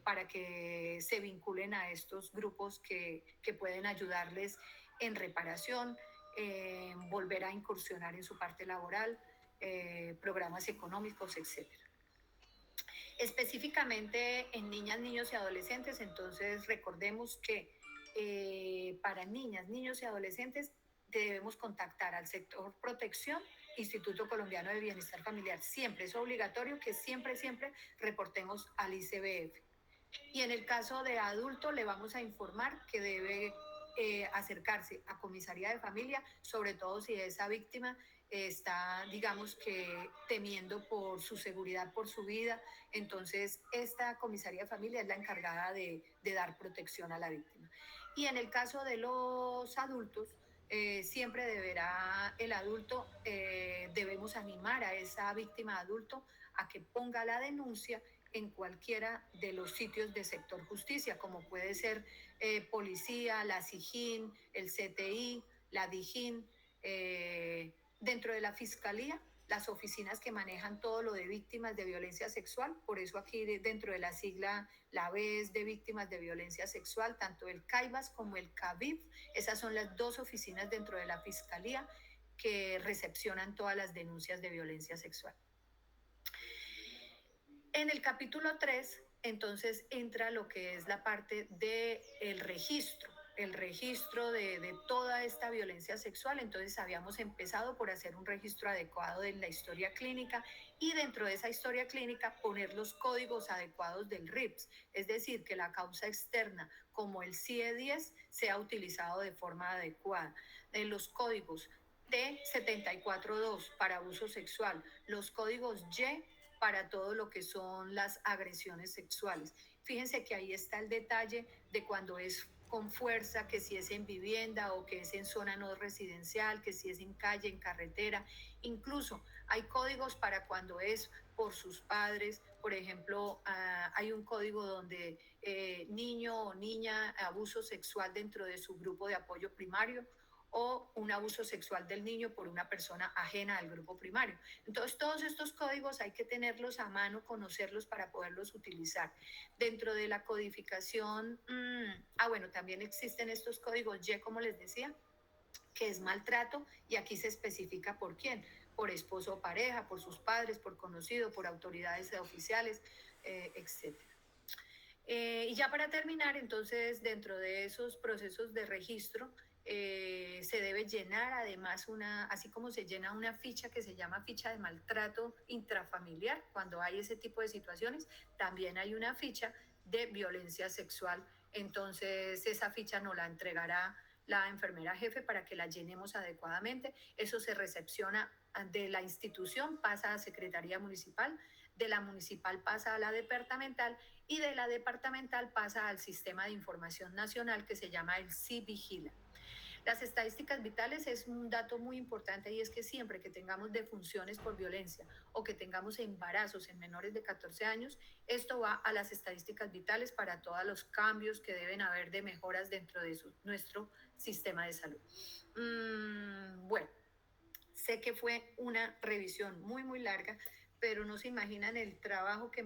[SPEAKER 1] para que se vinculen a estos grupos que pueden ayudarles en reparación, volver a incursionar en su parte laboral, programas económicos, etcétera. Específicamente en niñas, niños y adolescentes, entonces recordemos que para niñas, niños y adolescentes debemos contactar al sector protección, Instituto Colombiano de Bienestar Familiar. Siempre es obligatorio que siempre reportemos al ICBF. Y en el caso de adulto le vamos a informar que debe acercarse a comisaría de familia, sobre todo si esa víctima está, digamos que, temiendo por su seguridad, por su vida. Entonces, esta comisaría de familia es la encargada de dar protección a la víctima. Y en el caso de los adultos, siempre deberá el adulto, debemos animar a esa víctima adulto a que ponga la denuncia en cualquiera de los sitios de sector justicia, como puede ser policía, la SIJIN, el CTI, la DIJÍN, dentro de la fiscalía, las oficinas que manejan todo lo de víctimas de violencia sexual. Por eso aquí dentro de la sigla, la B es de víctimas de violencia sexual, tanto el CAIVAS como el CAVIF. Esas son las dos oficinas dentro de la fiscalía que recepcionan todas las denuncias de violencia sexual. En el capítulo 3, entonces, entra lo que es la parte del registro, el registro de toda esta violencia sexual. Entonces, habíamos empezado por hacer un registro adecuado de la historia clínica y dentro de esa historia clínica poner los códigos adecuados del RIPS, es decir, que la causa externa como el CIE-10 sea utilizado de forma adecuada. Los códigos T742 para abuso sexual, los códigos Y para todo lo que son las agresiones sexuales. Fíjense que ahí está el detalle de cuando es con fuerza, que si es en vivienda o que es en zona no residencial, que si es en calle, en carretera. Incluso hay códigos para cuando es por sus padres. Por ejemplo, hay un código donde niño o niña, abuso sexual dentro de su grupo de apoyo primario, o un abuso sexual del niño por una persona ajena al grupo primario. Entonces, todos estos códigos hay que tenerlos a mano, conocerlos para poderlos utilizar. Dentro de la codificación, bueno, también existen estos códigos Y, como les decía, que es maltrato, y aquí se especifica por quién, por esposo o pareja, por sus padres, por conocido, por autoridades oficiales, etc. Y ya para terminar, entonces, dentro de esos procesos de registro, se debe llenar además así como se llena una ficha que se llama ficha de maltrato intrafamiliar, cuando hay ese tipo de situaciones, también hay una ficha de violencia sexual. Entonces esa ficha nos la entregará la enfermera jefe para que la llenemos adecuadamente. Eso se recepciona de la institución, pasa a Secretaría Municipal, de la municipal pasa a la departamental y de la departamental pasa al Sistema de Información Nacional que se llama el CIVIGILA. Las estadísticas vitales es un dato muy importante, y es que siempre que tengamos defunciones por violencia o que tengamos embarazos en menores de 14 años, esto va a las estadísticas vitales para todos los cambios que deben haber de mejoras dentro de nuestro sistema de salud. Bueno, sé que fue una revisión muy larga, pero no se imaginan el trabajo que